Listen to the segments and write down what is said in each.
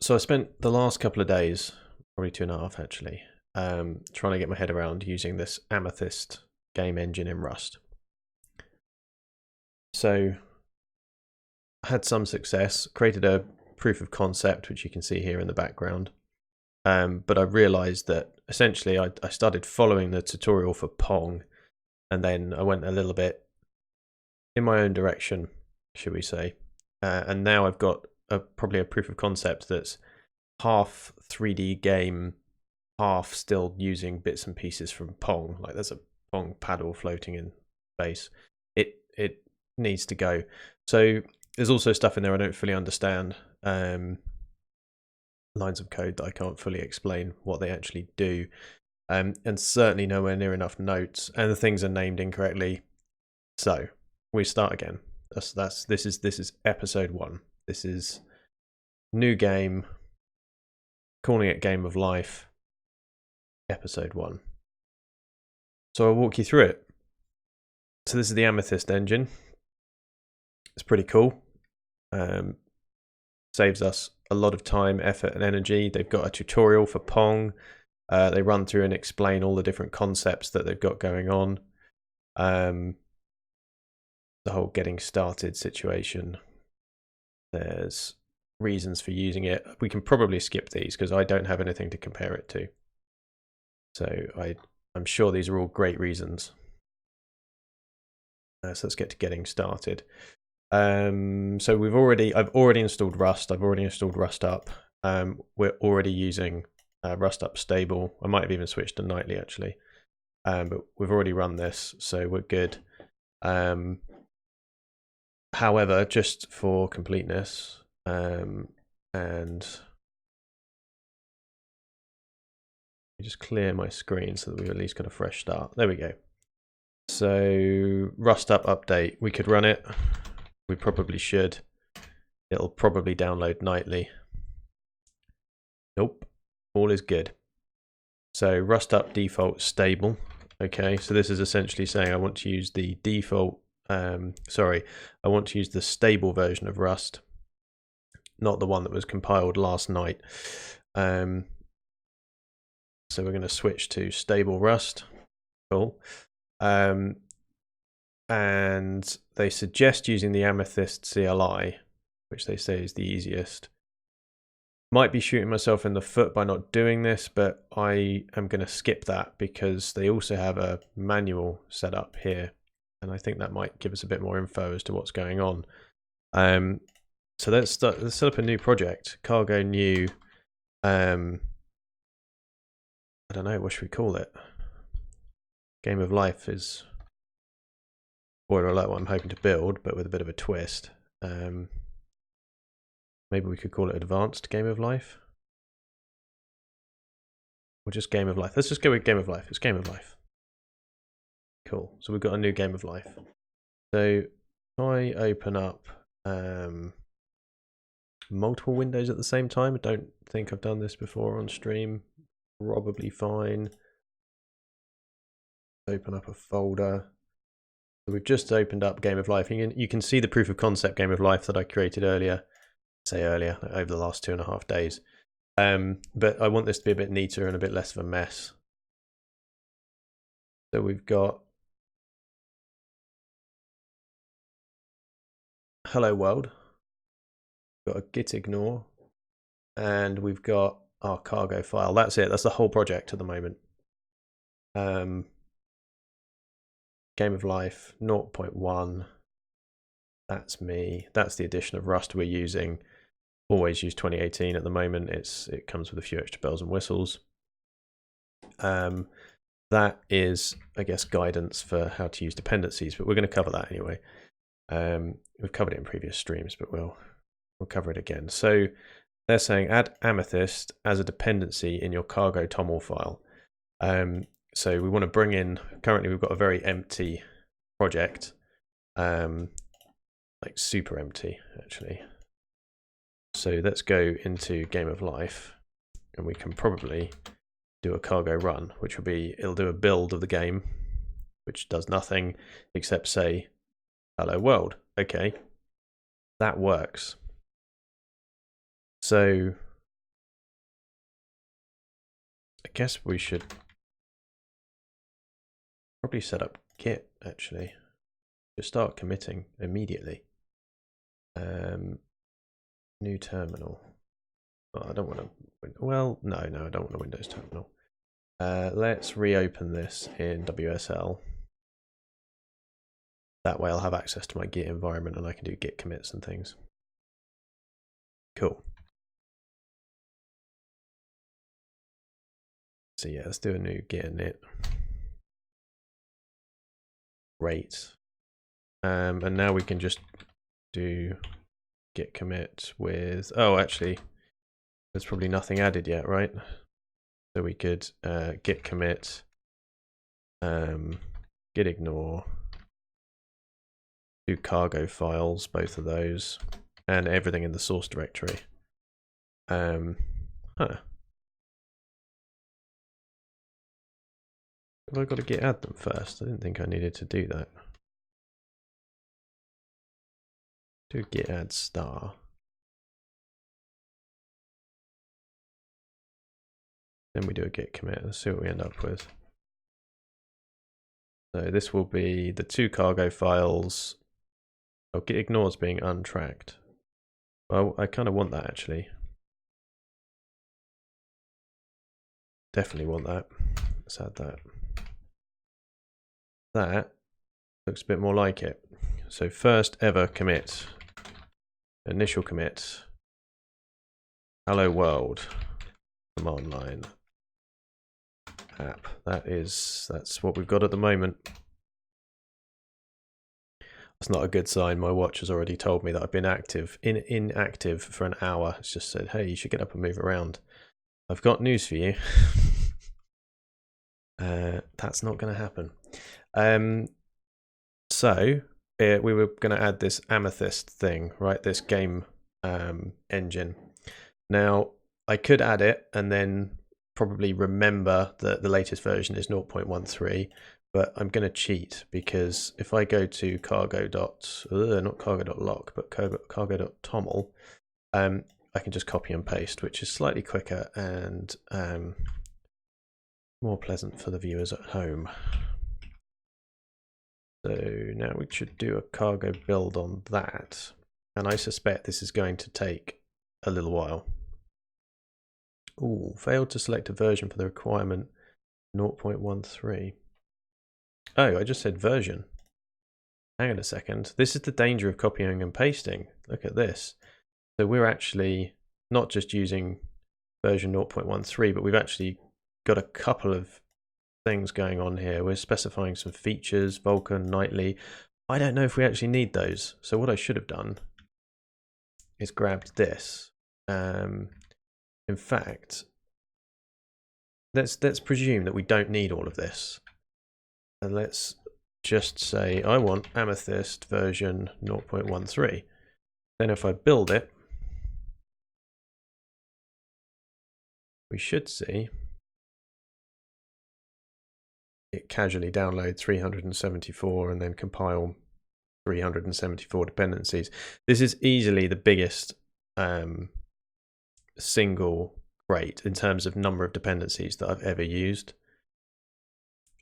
So I spent the last couple of days, probably 2.5 actually, trying to get my head around using this Amethyst game engine in Rust. So I had some success, created a proof of concept, which you can see here in the background. But I realized that essentially I started following the tutorial for Pong, and then I went a little bit in my own direction, should we say. And now I've got probably a proof of concept that's half 3D game, half still using bits and pieces from Pong. Like there's a Pong paddle floating in space. It needs to go. So there's also stuff in there I don't fully understand. Lines of code that I can't fully explain what they actually do. And certainly nowhere near enough notes, and the things are named incorrectly. So we start again. This is episode 1. This is new game, calling it Game of Life, episode 1. So I'll walk you through it. So this is the Amethyst engine. It's pretty cool. Saves us a lot of time, effort, and energy. They've got a tutorial for Pong. They run through and explain all the different concepts that they've got going on. The whole getting started situation. There's reasons for using it. We can probably skip these because I don't have anything to compare it to. So I'm sure these are all great reasons. So let's get to getting started. So I've already installed Rust. I've already installed Rust Up. We're already using Rust Up stable. I might have even switched to nightly actually. But we've already run this, so we're good. However, just for completeness, and just clear my screen so that we've at least got a fresh start. There we go. So Rust Up update, we could run it. We probably should. It'll probably download nightly. Nope, all is good. So Rust Up default stable. Okay, so this is essentially saying I want to use the default, I want to use the stable version of Rust, not the one that was compiled last night. So we're going to switch to stable Rust. Cool. And they suggest using the Amethyst CLI, which they say is the easiest. Might be shooting myself in the foot by not doing this, but I am going to skip that because they also have a manual set up here, and I think that might give us a bit more info as to what's going on. So let's set up a new project. Cargo new. I don't know, what should we call it? Game of Life is, spoiler alert, what I'm hoping to build, but with a bit of a twist. Maybe we could call it Advanced Game of Life. Or just Game of Life. Let's just go with Game of Life. It's Game of Life. Cool. So we've got a new Game of Life. So if I open up multiple windows at the same time, I don't think I've done this before on stream. Probably fine. Open up a folder. So we've just opened up Game of Life. You can see the proof of concept Game of Life that I created earlier. Over the last 2.5 days. But I want this to be a bit neater and a bit less of a mess. So we've got hello world. We've got a git ignore, and we've got our cargo file. That's it. That's the whole project at the moment. Game of Life 0.1. That's me. That's the edition of Rust we're using. Always use 2018 at the moment. It comes with a few extra bells and whistles. That is, I guess, guidance for how to use dependencies, but we're going to cover that anyway. We've covered it in previous streams, but we'll cover it again. So they're saying add Amethyst as a dependency in your cargo toml file. So we want to bring in, currently we've got a very empty project, like super empty actually. So let's go into Game of Life, and we can probably do a cargo run, which will be, it'll do a build of the game, which does nothing except say, hello world. Okay, that works. So guess we should probably set up Git actually. Just start committing immediately. New terminal. Oh, I don't want to. Well, no, I don't want a Windows terminal. Let's reopen this in WSL. That way I'll have access to my Git environment and I can do Git commits and things. Cool. So yeah, let's do a new Git init. Great. And now we can just do Git commit with, oh, actually, there's probably nothing added yet, right? So we could Git commit, Git ignore, do cargo files, both of those, and everything in the source directory. Have I got to Git add them first? I didn't think I needed to do that. Do Git add star. Then we do a Git commit. Let's see what we end up with. So this will be the 2 cargo files. Oh, Git ignores being untracked. Well, I kind of want that actually. Definitely want that. Let's add that. That looks a bit more like it. So first ever commit. Initial commit. Hello world. Command line. App. That's what we've got at the moment. That's not a good sign. My watch has already told me that I've been inactive for an hour. It's just said, hey, you should get up and move around. I've got news for you. That's not going to happen. So we were going to add this amethyst thing, right? This game engine. Now I could add it and then probably remember that the latest version is 0.13, but I'm going to cheat because if I go to not cargo.lock, but cargo.toml, I can just copy and paste, which is slightly quicker and more pleasant for the viewers at home. So now we should do a cargo build on that. And I suspect this is going to take a little while. Ooh, failed to select a version for the requirement 0.13. Oh, I just said version. Hang on a second. This is the danger of copying and pasting. Look at this. So we're actually not just using version 0.13, but we've actually got a couple of things going on here. We're specifying some features, Vulkan, Nightly. I don't know if we actually need those. So what I should have done is grabbed this. In fact, let's presume that we don't need all of this. And let's just say I want amethyst version 0.13. Then if I build it, we should see it casually download 374 and then compile 374 dependencies. This is easily the biggest single crate in terms of number of dependencies that I've ever used.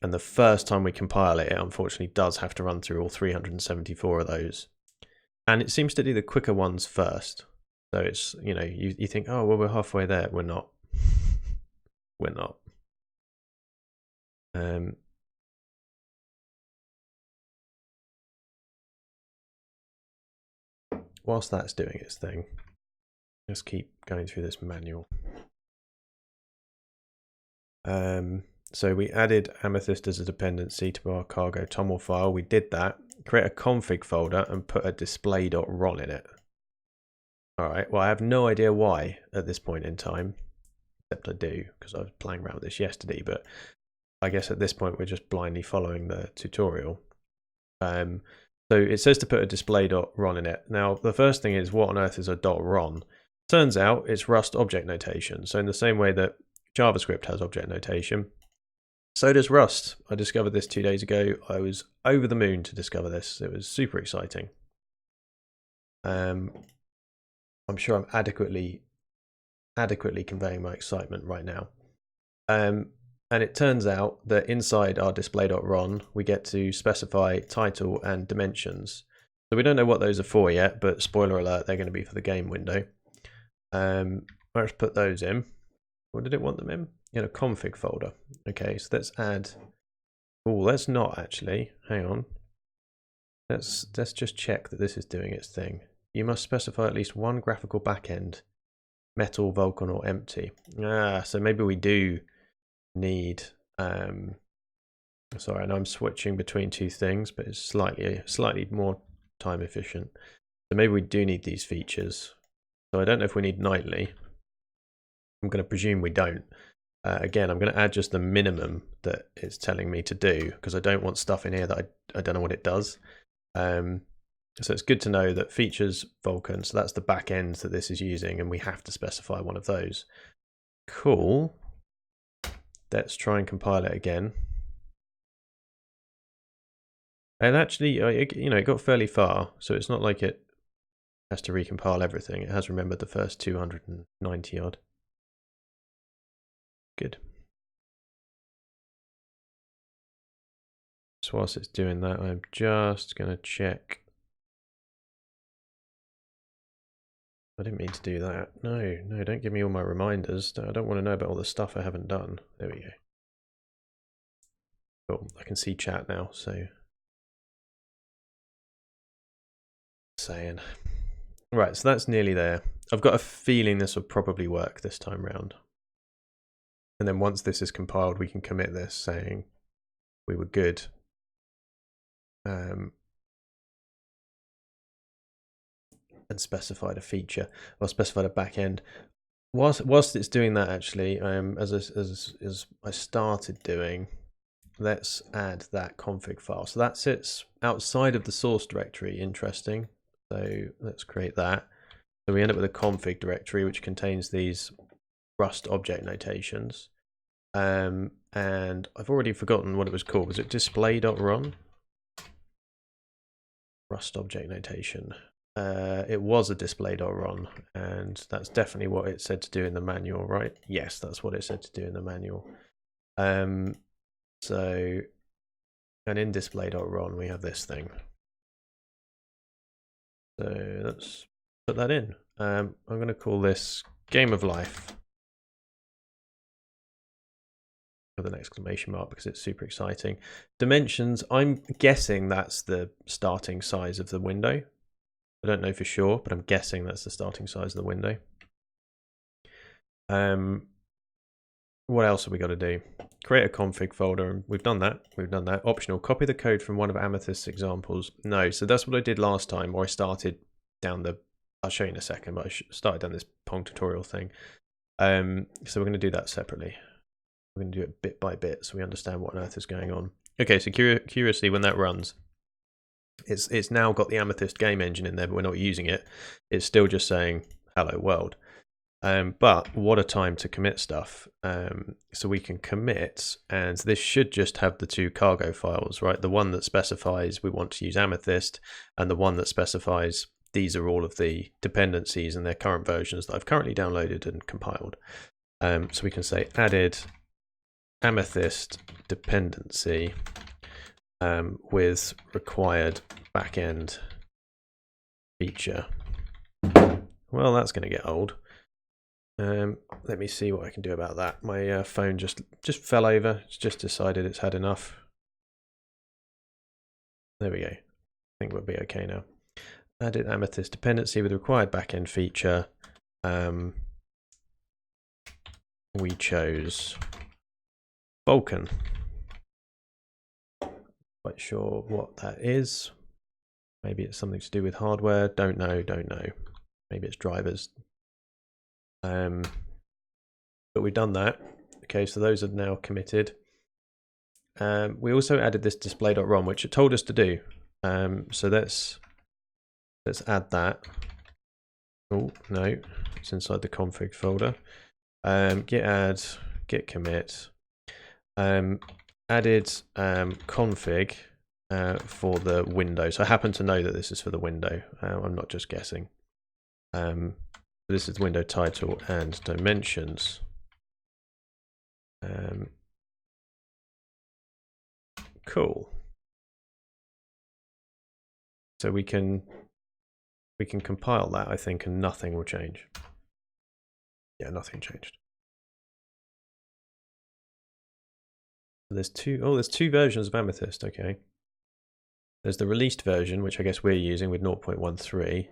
And the first time we compile it, it unfortunately does have to run through all 374 of those. And it seems to do the quicker ones first. So it's, you know, you think, oh, well, we're halfway there. We're not. We're not. Whilst that's doing its thing, let's keep going through this manual. So we added amethyst as a dependency to our cargo toml file. We did that. Create a config folder and put a display.ron in it. All right. Well, I have no idea why at this point in time, except I do because I was playing around with this yesterday. But I guess at this point we're just blindly following the tutorial. So it says to put a display.ron in it. Now the first thing is, what on earth is a .ron? Turns out it's Rust object notation. So in the same way that JavaScript has object notation, so does Rust. I discovered this 2 days ago. I was over the moon to discover this. It was super exciting. I'm sure I'm adequately conveying my excitement right now. And it turns out that inside our display.ron, we get to specify title and dimensions. So we don't know what those are for yet, but spoiler alert, they're going to be for the game window. Let's put those in. What did it want them in a config folder. Okay, so let's add. Oh, let's not actually. Hang on. Let's just check that this is doing its thing. You must specify at least one graphical backend, metal, Vulkan, or empty. So maybe we do need. Sorry, and I'm switching between two things, but it's slightly more time efficient. So maybe we do need these features. So I don't know if we need nightly. I'm going to presume we don't. Again, I'm going to add just the minimum that it's telling me to do, because I don't want stuff in here that I don't know what it does. So it's good to know that features Vulkan, so that's the back end that this is using, and we have to specify one of those. Cool. Let's try and compile it again. And actually, it got fairly far, so it's not like it has to recompile everything. It has remembered the first 290 odd. Good. So whilst it's doing that, I'm just going to check. I didn't mean to do that. No, don't give me all my reminders. I don't want to know about all the stuff I haven't done. There we go. Cool. I can see chat now, so. Saying. Right, so that's nearly there. I've got a feeling this will probably work this time round. And then once this is compiled, we can commit this saying we were good. And specified a feature, or specified a backend. Whilst it's doing that, actually, as I started doing, let's add that config file. So that sits outside of the source directory. Interesting. So let's create that. So we end up with a config directory which contains these Rust object notations. And I've already forgotten what it was called. Was it display.ron? Rust object notation. It was a display.ron, and that's definitely what it said to do in the manual, right? Yes, that's what it said to do in the manual. So, and in display.ron we have this thing. So let's put that in. I'm going to call this Game of Life with an exclamation mark because it's super exciting. Dimensions, I'm guessing that's the starting size of the window. I don't know for sure, but I'm guessing that's the starting size of the window. What else have we got to do? Create a config folder, and we've done that. Optional, copy the code from one of Amethyst's examples. No, so that's what I did last time, where I started down the, I'll show you in a second, but I started down this Pong tutorial thing. So we're going to do that separately. We're going to do it bit by bit so we understand what on earth is going on. Okay, so curiously, when that runs, it's now got the Amethyst game engine in there, but we're not using it. It's still just saying hello world. But what a time to commit stuff. So we can commit, and this should just have the two cargo files, right? The one that specifies we want to use Amethyst, and the one that specifies these are all of the dependencies and their current versions that I've currently downloaded and compiled. So we can say added Amethyst dependency with required backend feature. Well, that's going to get old. Let me see what I can do about that. My phone just fell over. It's just decided it's had enough. There we go. I think we'll be okay now. Added Amethyst dependency with required backend feature. We chose Vulkan. Quite sure what that is. Maybe it's something to do with hardware. Don't know. Maybe it's drivers. But we've done that. Okay, so those are now committed. We also added this display.ron, which it told us to do. So let's add that. Oh no, it's inside the config folder. Git add, git commit. Added config for the window. So I happen to know that this is for the window. I'm not just guessing. This is window title and dimensions. Cool. So we can compile that, I think, and nothing will change. Yeah, nothing changed. There's two versions of Amethyst. Okay. There's the released version, which I guess we're using with 0.13,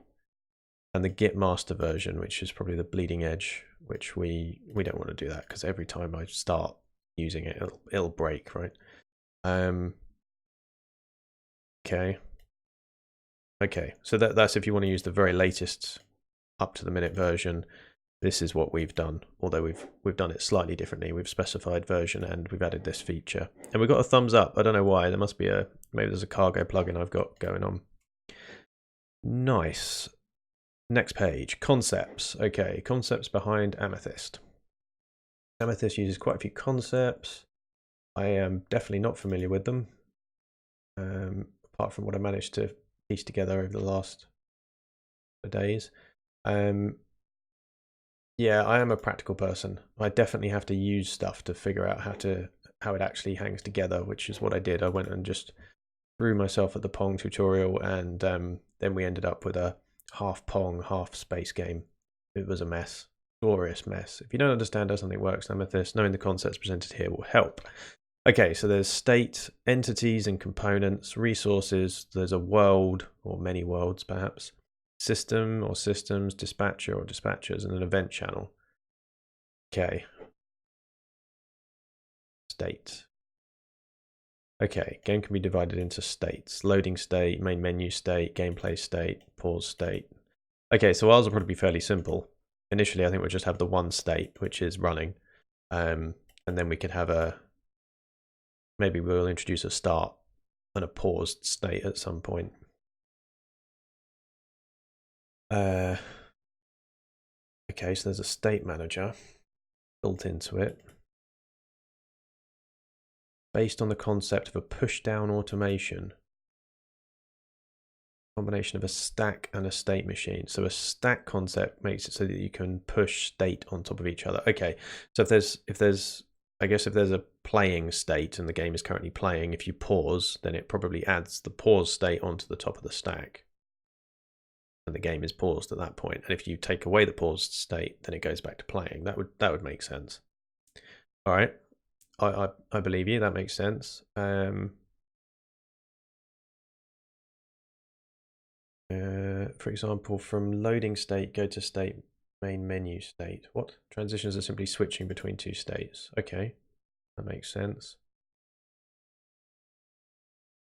and the Git master version, which is probably the bleeding edge, which we don't want to do that because every time I start using it, it'll break, right? Okay. Okay, so that's if you want to use the very latest up to the minute version. This is what we've done, although we've done it slightly differently. We've specified version and we've added this feature. And we've got a thumbs up. I don't know why. There must be maybe there's a cargo plugin I've got going on. Nice. Next page, concepts. Okay, concepts behind Amethyst. Amethyst uses quite a few concepts. I am definitely not familiar with them, apart from what I managed to piece together over the last days. Yeah, I am a practical person. I definitely have to use stuff to figure out how it actually hangs together, which is what I did. I went and just threw myself at the Pong tutorial, and then we ended up with a half Pong, half space game. It was a mess, glorious mess. If you don't understand how something works in Amethyst, knowing the concepts presented here will help. Okay, so there's state, entities and components, resources. There's a world, or many worlds perhaps. System or systems, dispatcher or dispatchers, and an event channel. Okay. State. Okay, game can be divided into states. Loading state, main menu state, gameplay state, pause state. Okay, so ours will probably be fairly simple. Initially, I think we'll just have the one state, which is running. And then we could have maybe we'll introduce a start and a paused state at some point. Okay, so there's a state manager built into it, based on the concept of a push-down automation, combination of a stack and a state machine. So a stack concept makes it so that you can push state on top of each other. Okay, so if there's I guess if there's a playing state and the game is currently playing, if you pause, then it probably adds the pause state onto the top of the stack. And the game is paused at that point. And if you take away the paused state, then it goes back to playing. That would make sense. All right, I believe you. That makes sense. For example, from loading state, go to state main menu state. What? Transitions are simply switching between two states. Okay, that makes sense.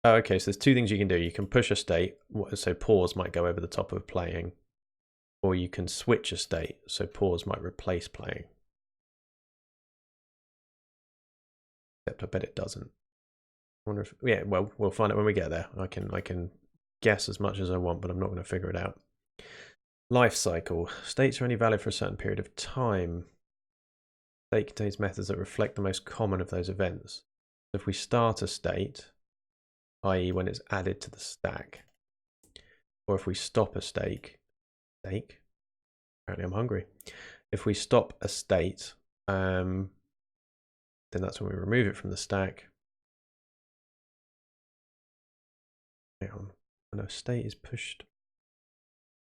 Oh, okay, so there's two things you can do. You can push a state, so pause might go over the top of playing, or you can switch a state, so pause might replace playing. Except I bet it doesn't. I wonder if, yeah, well, we'll find out when we get there. I can guess as much as I want, but I'm not going to figure it out. Life cycle. States are only valid for a certain period of time. State contains methods that reflect the most common of those events. So if we start a state, i.e. when it's added to the stack, or if we stop a state, apparently I'm hungry. If we stop a state, then that's when we remove it from the stack. Hang on. No, state is pushed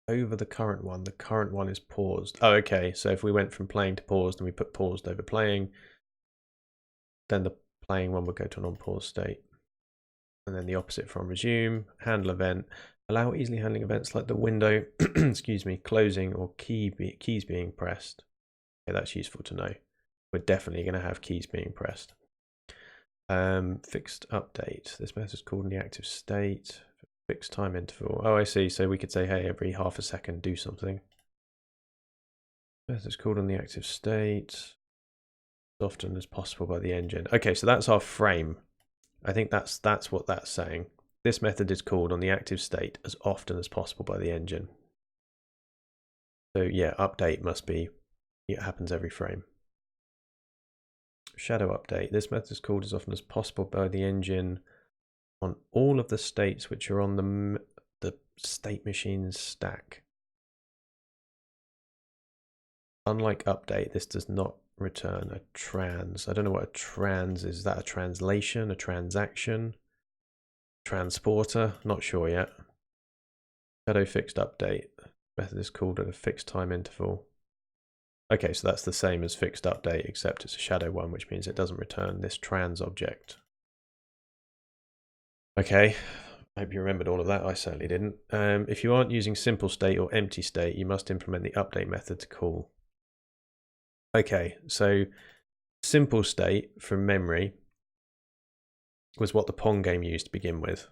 over the current one. The current one is paused. Oh, okay. So if we went from playing to paused and we put paused over playing, then the playing one would go to an on-pause state. And then the opposite from resume, handle event, allow easily handling events like the window, excuse me, closing or keys being pressed. Okay, that's useful to know. We're definitely going to have keys being pressed. Fixed update. This method is called in the active state. Fixed time interval. Oh, I see. So we could say, hey, every half a second, do something. Method is called on the active state as often as possible by the engine. Okay, so that's our frame. I think that's what that's saying. This method is called on the active state as often as possible by the engine. So yeah, update must be, it happens every frame. Shadow update. This method is called as often as possible by the engine on all of the states which are on the state machine's stack. Unlike update, this does not return a trans. I don't know what a trans is. Is that a translation, a transaction, transporter? Not sure yet. Shadow fixed update. Method is called at a fixed time interval. Okay, so that's the same as fixed update, except it's a shadow one, which means it doesn't return this trans object. Okay, I hope you remembered all of that. I certainly didn't. If you aren't using simple state or empty state, you must implement the update method to call. Okay, so simple state from memory was what the Pong game used to begin with.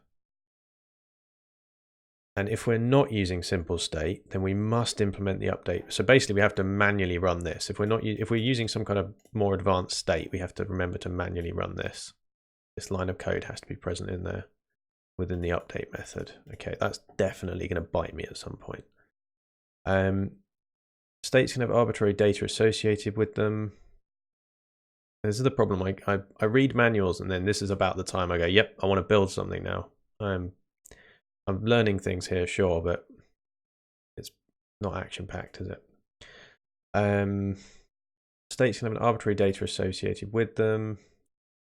And if we're not using simple state, then we must implement the update. So basically we have to manually run this. If we're using some kind of more advanced state, we have to remember to manually run this. This line of code has to be present in there within the update method. Okay, that's definitely going to bite me at some point. States can have arbitrary data associated with them. This is the problem. I read manuals and then this is about the time I go, yep, I want to build something now. I'm learning things here, sure, but it's not action-packed, is it? States can have an arbitrary data associated with them.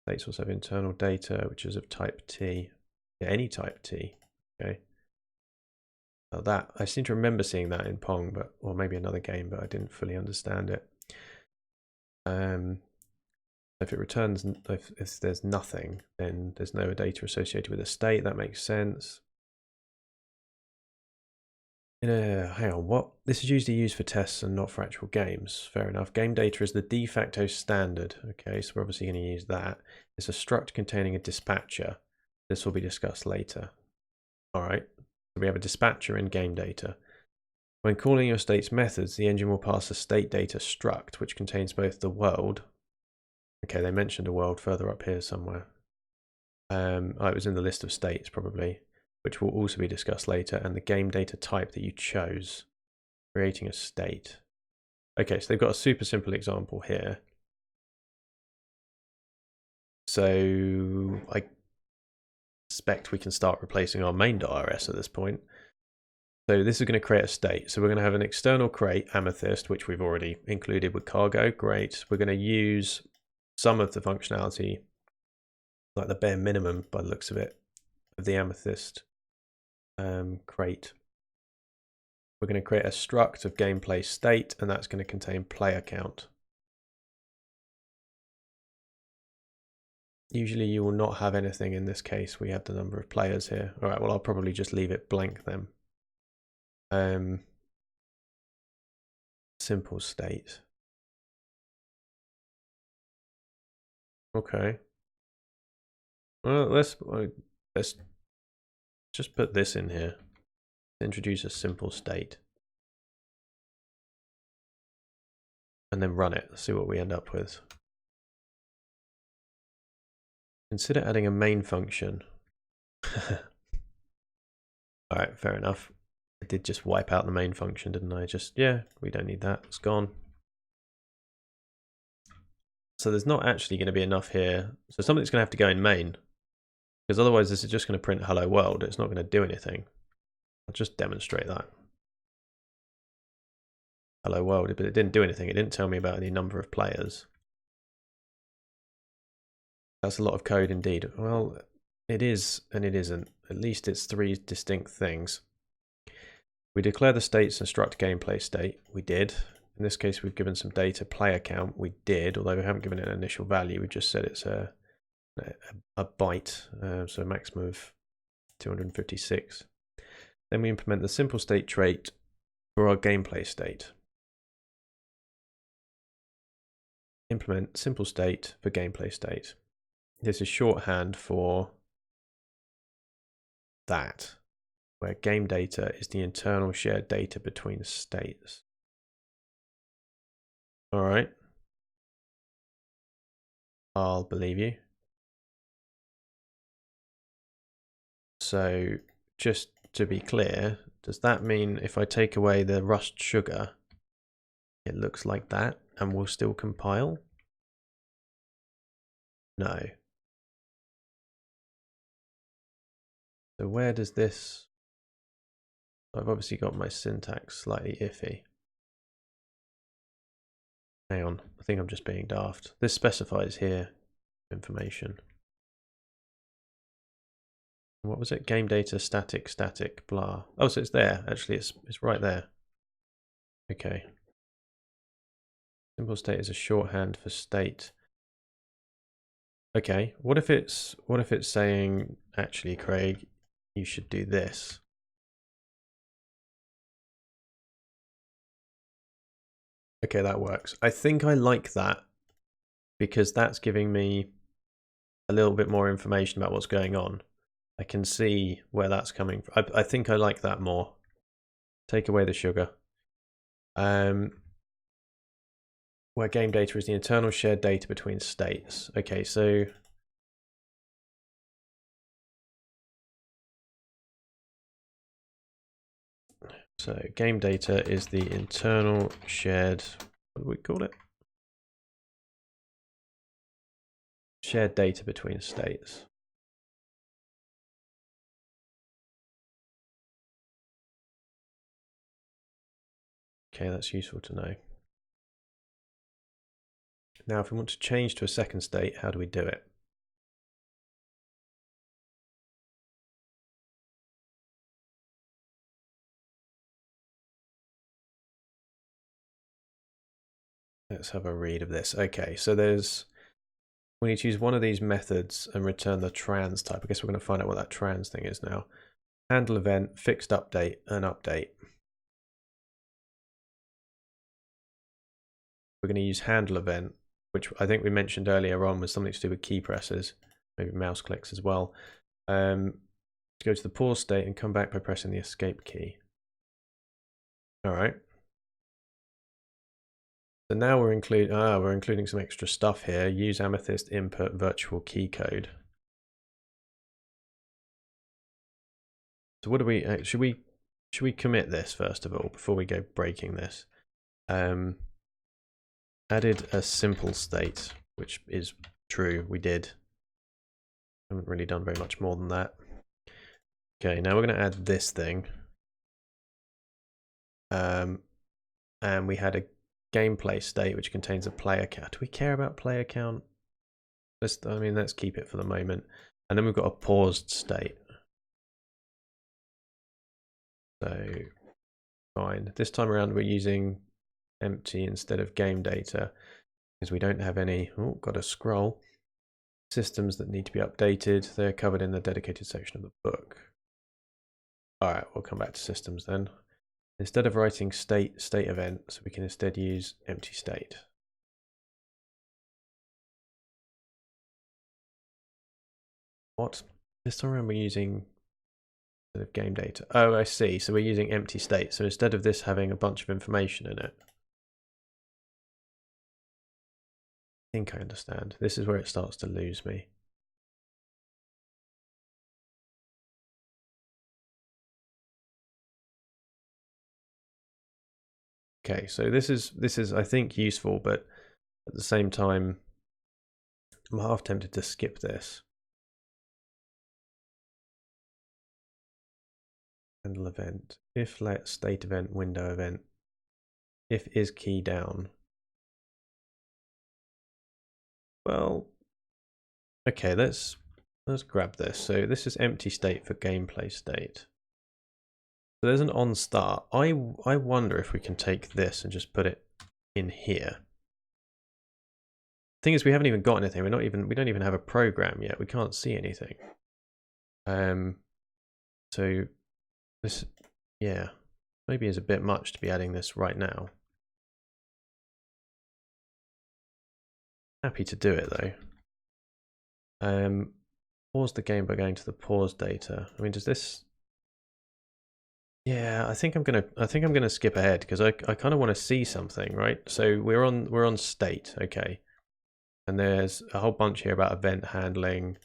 States also have internal data, which is of type T. Yeah, any type T. Okay. Well, that I seem to remember seeing that in Pong, or maybe another game, but I didn't fully understand it. If it returns, if there's nothing, then there's no data associated with a state. That makes sense. Hang on, what? This is usually used for tests and not for actual games. Fair enough. Game data is the de facto standard. Okay, so we're obviously going to use that. It's a struct containing a dispatcher. This will be discussed later. All right, so we have a dispatcher in game data. When calling your state's methods, the engine will pass a state data struct, which contains both the world. Okay, they mentioned a world further up here somewhere. It was in the list of states probably, which will also be discussed later, and the game data type that you chose, creating a state. Okay, so they've got a super simple example here. So I expect we can start replacing our main.rs at this point. So this is going to create a state. So we're going to have an external crate, amethyst, which we've already included with cargo. Great. We're going to use some of the functionality, like the bare minimum by the looks of it, of the amethyst crate. We're going to create a struct of gameplay state, and that's going to contain player count. Usually you will not have anything in this case. We have the number of players here. All right, well, I'll probably just leave it blank then. Simple state. Okay. Well, let's just put this in here. Introduce a simple state. And then run it. See what we end up with. Consider adding a main function. Alright, fair enough. I did just wipe out the main function, didn't I? Yeah, we don't need that. It's gone. So there's not actually going to be enough here. So something's going to have to go in main. Because otherwise this is just going to print hello world. It's not going to do anything. I'll just demonstrate that. Hello world, but it didn't do anything. It didn't tell me about any number of players. That's a lot of code indeed. Well, it is and it isn't. At least it's three distinct things. We declare the states and struct gameplay state. We did. In this case, we've given some data player count. We did, although we haven't given it an initial value. We just said it's a byte, so a maximum of 256. Then we implement the simple state trait for our gameplay state. Implement simple state for gameplay state. This is shorthand for that, where game data is the internal shared data between states. All right. I'll believe you. So just to be clear, does that mean if I take away the rust sugar, it looks like that and will still compile? No. So where does this... I've obviously got my syntax slightly iffy. Hang on, I think I'm just being daft. This specifies here information. What was it? Game data, static, static, blah. Oh, so it's there. Actually, it's right there. Okay. Simple state is a shorthand for state. Okay. What if it's saying, actually, Craig, you should do this? Okay, that works. I think I like that because that's giving me a little bit more information about what's going on. I can see where that's coming from. I think I like that more. Take away the sugar. Where game data is the internal shared data between states. Okay, so game data is the internal shared, what do we call it? Shared data between states. Okay, that's useful to know. Now, if we want to change to a second state, how do we do it? Let's have a read of this. Okay, so we need to use one of these methods and return the trans type. I guess we're going to find out what that trans thing is now. Handle event, fixed update, and update. We're going to use handle event, which I think we mentioned earlier on was something to do with key presses, maybe mouse clicks as well. Go to the pause state and come back by pressing the escape key. All right. So now we're including some extra stuff here. Use amethyst input virtual key code. So what do we should we commit this first of all before we go breaking this? Added a simple state, which is true. We did. Haven't really done very much more than that. Okay, now we're going to add this thing. And we had a gameplay state which contains a player count. Do we care about player count? Let's keep it for the moment. And then we've got a paused state. So fine. This time around we're using empty instead of game data because we don't have any. Oh, got to scroll. Systems that need to be updated. They're covered in the dedicated section of the book. All right, we'll come back to systems then. Instead of writing state events, we can instead use empty state. What? This time around we're using instead of game data. Oh, I see. So we're using empty state. So instead of this having a bunch of information in it. I think I understand. This is where it starts to lose me. Okay, so this is I think useful, but at the same time, I'm half tempted to skip this. Handle event. If let state event window event. If is key down. Well, okay, let's grab this. So this is empty state for gameplay state. So there's an on start. I wonder if we can take this and just put it in here. Thing is, we haven't even got anything. We don't even have a program yet. We can't see anything. So this, yeah, maybe is a bit much to be adding this right now. Happy to do it though. Pause the game by going to the pause data. I mean, does this? Yeah, I think I'm gonna skip ahead because I kind of want to see something, right? So we're on state, okay, and there's a whole bunch here about event handling.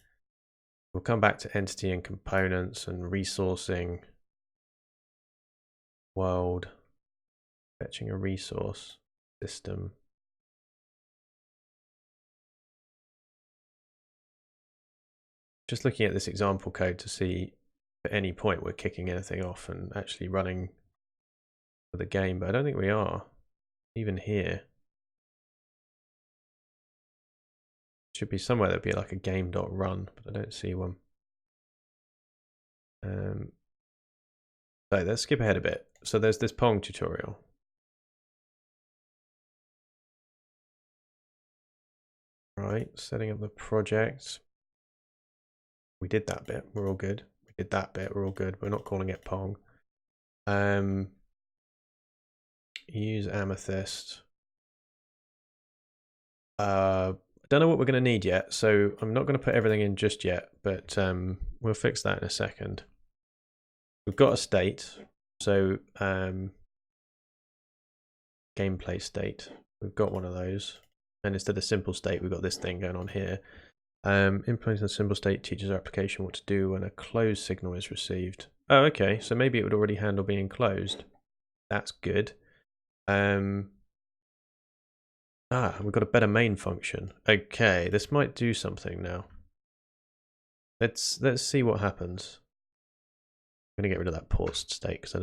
We'll come back to entity and components and resourcing. World, fetching a resource system. Just looking at this example code to see at any point we're kicking anything off and actually running for the game, but I don't think we are, even here. Should be somewhere that'd be like a game.run, but I don't see one. So let's skip ahead a bit. So there's this Pong tutorial. Right, setting up the project. We did that bit, we're all good. We did that bit, we're all good. We're not calling it Pong. Use amethyst. I don't know what we're going to need yet, so I'm not going to put everything in just yet, but we'll fix that in a second. We've got a state, so gameplay state. We've got one of those, and instead of simple state, we've got this thing going on here. Implementing a simple state teaches our application what to do when a closed signal is received. Oh, okay, so maybe it would already handle being closed. That's good. We've got a better main function. Okay, this might do something now. Let's see what happens. I'm gonna get rid of that paused state because we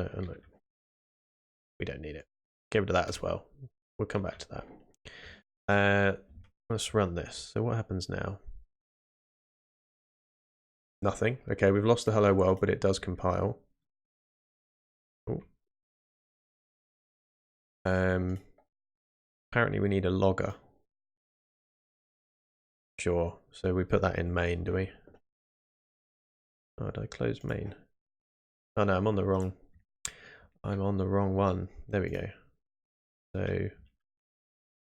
don't need it. Get rid of that as well. We'll come back to that. Let's run this. So what happens now? Nothing. Okay, we've lost the hello world, but it does compile. Oh. Apparently we need a logger. Sure. So we put that in main, do we? Oh, did I close main? Oh no, I'm on the wrong one. There we go. So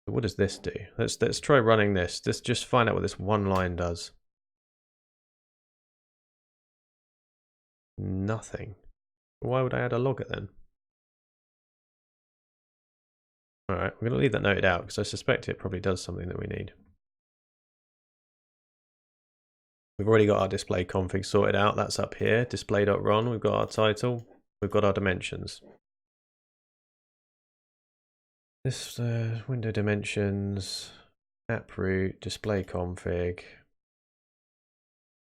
what does this do? Let's try running this. Just find out what this one line does. Nothing. Why would I add a logger then? Alright, we're going to leave that noted out because I suspect it probably does something that we need. We've already got our display config sorted out. That's up here. Display.run. We've got our title. We've got our dimensions. This window dimensions, app root, display config.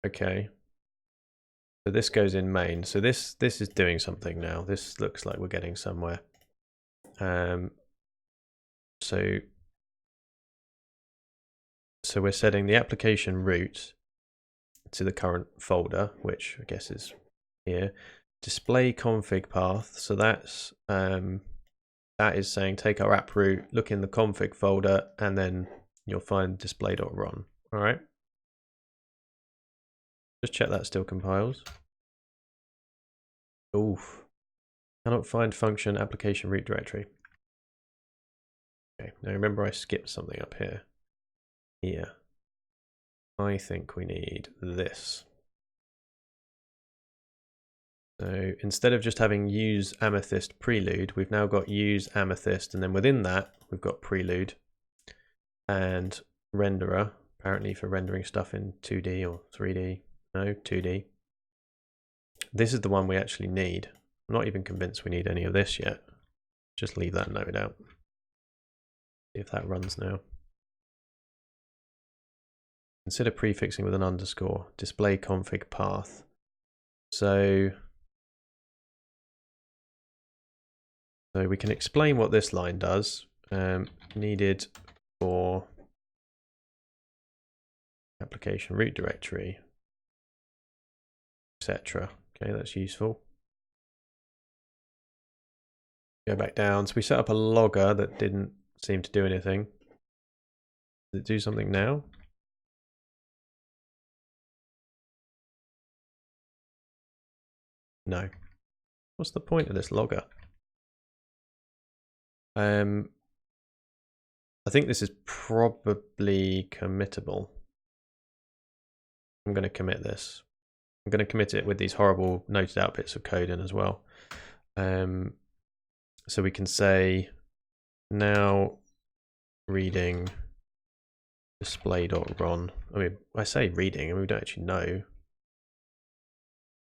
Okay. So this goes in main. So this is doing something now. This looks like we're getting somewhere. So we're setting the application root to the current folder, which I guess is here. Display config path. So that's that is saying take our app root, look in the config folder, and then you'll find display.run. All right. Just check that still compiles. Oof. Cannot find function application root directory. Okay, now remember I skipped something up here. Here. I think we need this. So instead of just having use amethyst prelude, we've now got use amethyst, and then within that we've got prelude and renderer, apparently for rendering stuff in 2D or 3D. No, 2D. This is the one we actually need. I'm not even convinced we need any of this yet. Just leave that note out. See if that runs now. Consider prefixing with an underscore. Display config path. So we can explain what this line does. Needed for application root directory, etc. Okay, that's useful. Go back down. So we set up a logger that didn't seem to do anything. Does it do something now? No. What's the point of this logger? I think this is probably committable. I'm going to commit this. I'm going to commit it with these horrible noted out bits of code in as well. So we can say now reading display.run. I mean, I say reading, and we don't actually know.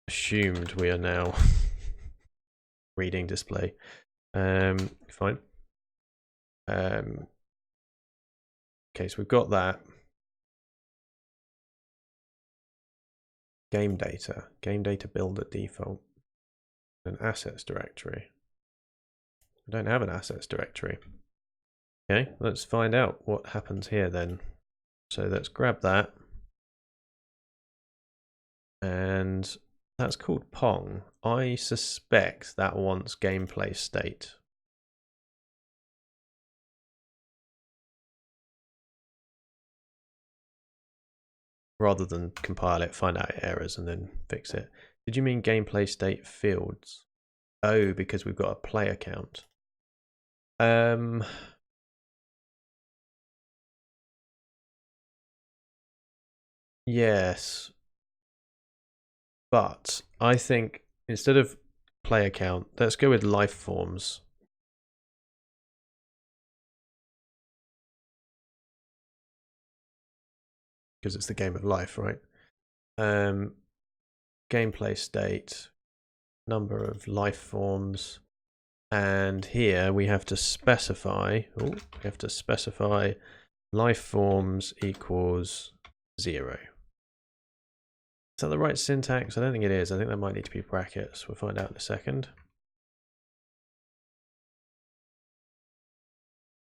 Assumed we are now reading display. Fine. Okay, so we've got that. Game data build at default. An assets directory. I don't have an assets directory. Okay, let's find out what happens here then. So let's grab that. And that's called Pong. I suspect that wants gameplay state. Rather than compile it, find out errors, and then fix it. Did you mean gameplay state fields? Oh, because we've got a player count. Yes. But I think instead of player count, let's go with life forms. Because it's the game of life, right? Gameplay state, number of life forms, and here we have to specify. We have to specify life forms equals 0. Is that the right syntax? I don't think it is. I think that might need to be brackets. We'll find out in a second.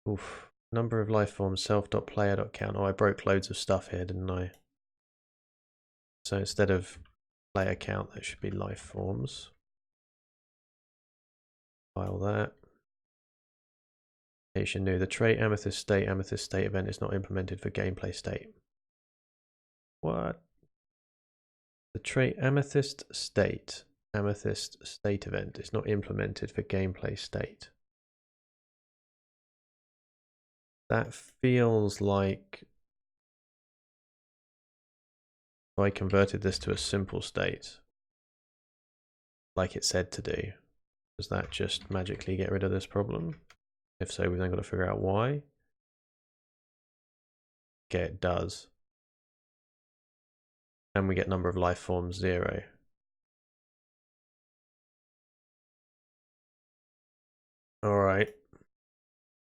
Oof. Number of life forms, self.player.count. Oh, I broke loads of stuff here, didn't I? So instead of player count, that should be life forms. File that. New. The trait amethyst state event is not implemented for gameplay state. What? The trait amethyst state event is not implemented for gameplay state. That feels like if I converted this to a simple state, like it said to do, does that just magically get rid of this problem? If so, we've then got to figure out why. Okay, it does. And we get number of life forms 0. All right.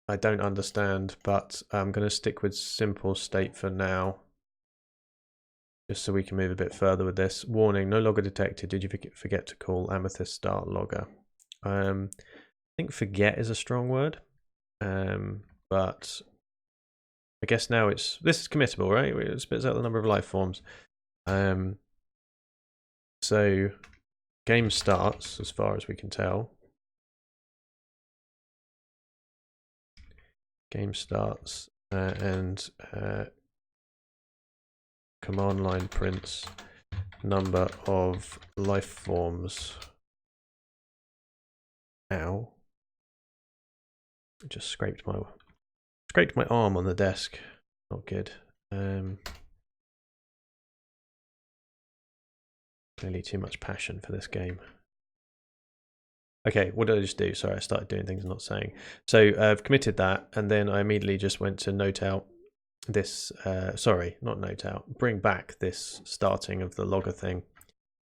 I don't understand, but I'm going to stick with simple state for now. Just so we can move a bit further with this. Warning, no logger detected. Did you forget to call amethyst start logger? I think forget is a strong word. But I guess now this is committable, right? It spits out the number of life forms. So game starts, as far as we can tell. Game starts and command line prints number of life forms. Ow. I just scraped my arm on the desk. Not good. Clearly too much passion for this game. Okay, what did I just do? Sorry, I started doing things I'm not saying. So I've committed that, and then I immediately just went to note out this, sorry, not note out, bring back this starting of the logger thing.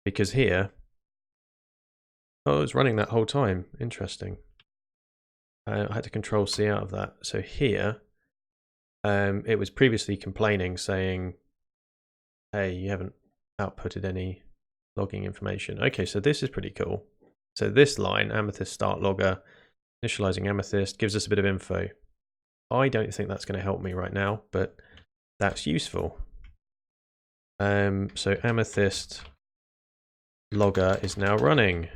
Because here, oh, it was running that whole time. Interesting. I had to control C out of that. So here, it was previously complaining, saying, hey, you haven't outputted any logging information. Okay, so this is pretty cool. So this line, amethyst start logger, initializing amethyst, gives us a bit of info. I don't think that's going to help me right now, but that's useful. So amethyst logger is now running.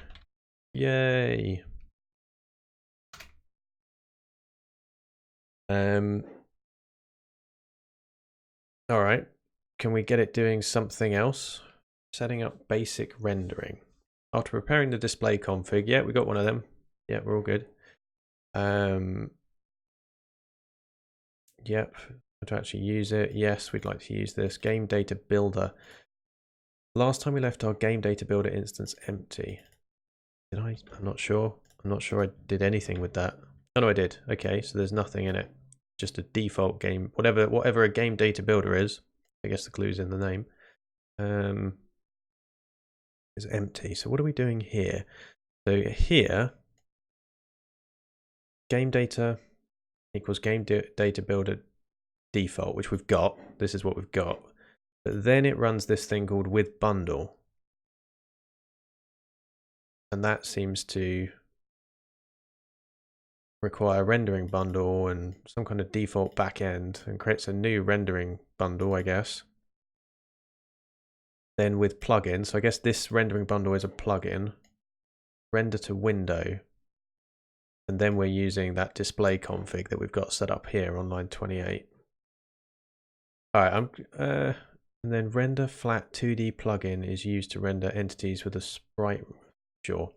Yay. All right. Can we get it doing something else? Setting up basic rendering. After preparing the display config, yeah, we got one of them. Yeah, we're all good. Yep, to actually use it. Yes, we'd like to use this. Game data builder. Last time we left our game data builder instance empty. Did I? I'm not sure. I'm not sure I did anything with that. Oh no, I did. Okay, so there's nothing in it. Just a default game, whatever a game data builder is. I guess the clue's in the name. Is empty. So what are we doing here? So here, game data equals game data builder default, which we've got. This is what we've got. But then it runs this thing called with bundle. And that seems to require a rendering bundle and some kind of default backend, and creates a new rendering bundle, I guess. Then with plugins, so I guess this rendering bundle is a plugin. Render to window. And then we're using that display config that we've got set up here on line 28. All right, and then render flat 2D plugin is used to render entities with a sprite. Sure.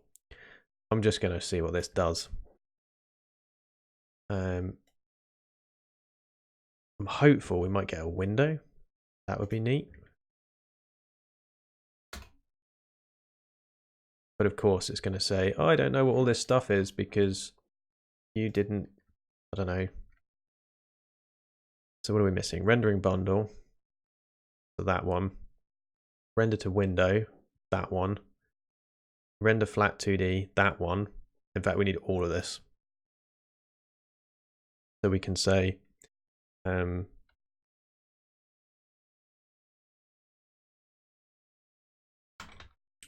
I'm just going to see what this does. I'm hopeful we might get a window. That would be neat. But of course it's going to say, oh, I don't know what all this stuff is because you didn't, I don't know. So what are we missing? Rendering bundle. So that one. Render to window. That one. Render flat 2D. That one. In fact, we need all of this. So we can say, so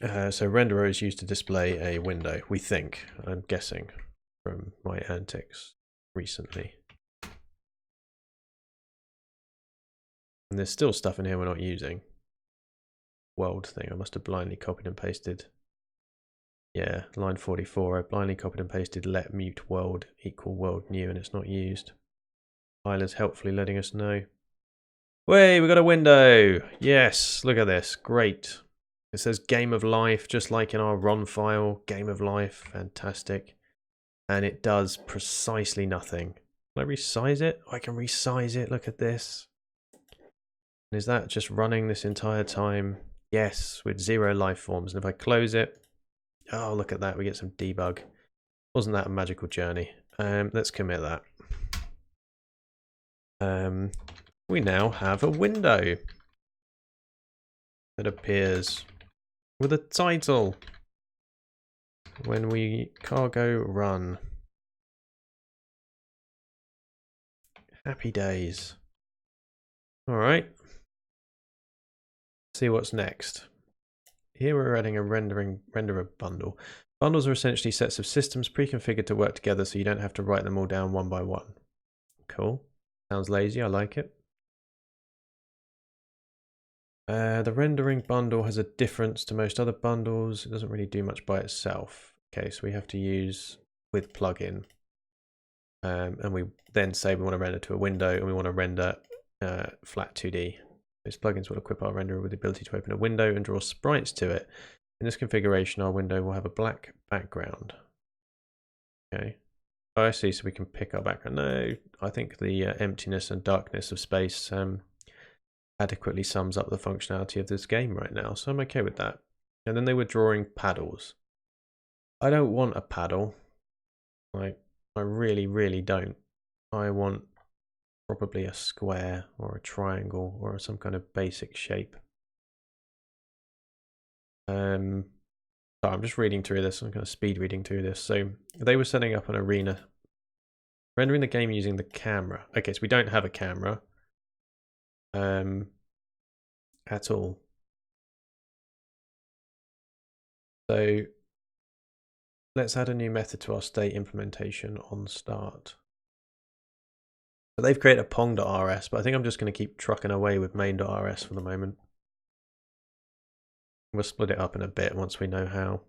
renderer is used to display a window, we think. I'm guessing from my antics recently. And there's still stuff in here we're not using. World thing, I must have blindly copied and pasted. Yeah, line 44, I blindly copied and pasted let mute world equal world new, and it's not used. Tyler's helpfully letting us know. Way, we got a window! Yes, look at this, great. It says game of life, just like in our RON file, game of life, fantastic. And it does precisely nothing. Can I resize it? I can resize it, look at this. And is that just running this entire time? Yes, with 0 life forms. And if I close it, oh, look at that, we get some debug. Wasn't that a magical journey? Let's commit that. We now have a window that appears with a title when we cargo run. Happy days. All right. See what's next. Here we're adding a renderer bundle. Bundles are essentially sets of systems pre-configured to work together so you don't have to write them all down one by one. Cool. Sounds lazy, I like it. The rendering bundle has a difference to most other bundles. It doesn't really do much by itself. Okay, so we have to use with plugin. And we then say we want to render to a window and we want to render flat 2D. Those plugins will equip our renderer with the ability to open a window and draw sprites to it. In this configuration, our window will have a black background. Okay. Oh, I see, so we can pick our background. No, I think the emptiness and darkness of space adequately sums up the functionality of this game right now, so I'm okay with that. And then they were drawing paddles. I don't want a paddle. Like, I really, really don't. I want probably a square or a triangle or some kind of basic shape. So I'm just reading through this. I'm kind of speed reading through this. So they were setting up an arena, rendering the game using the camera. Okay, so we don't have a camera at all. So let's add a new method to our state implementation on start. So they've created a pong.rs, but I think I'm just going to keep trucking away with main.rs for the moment. We'll split it up in a bit once we know how.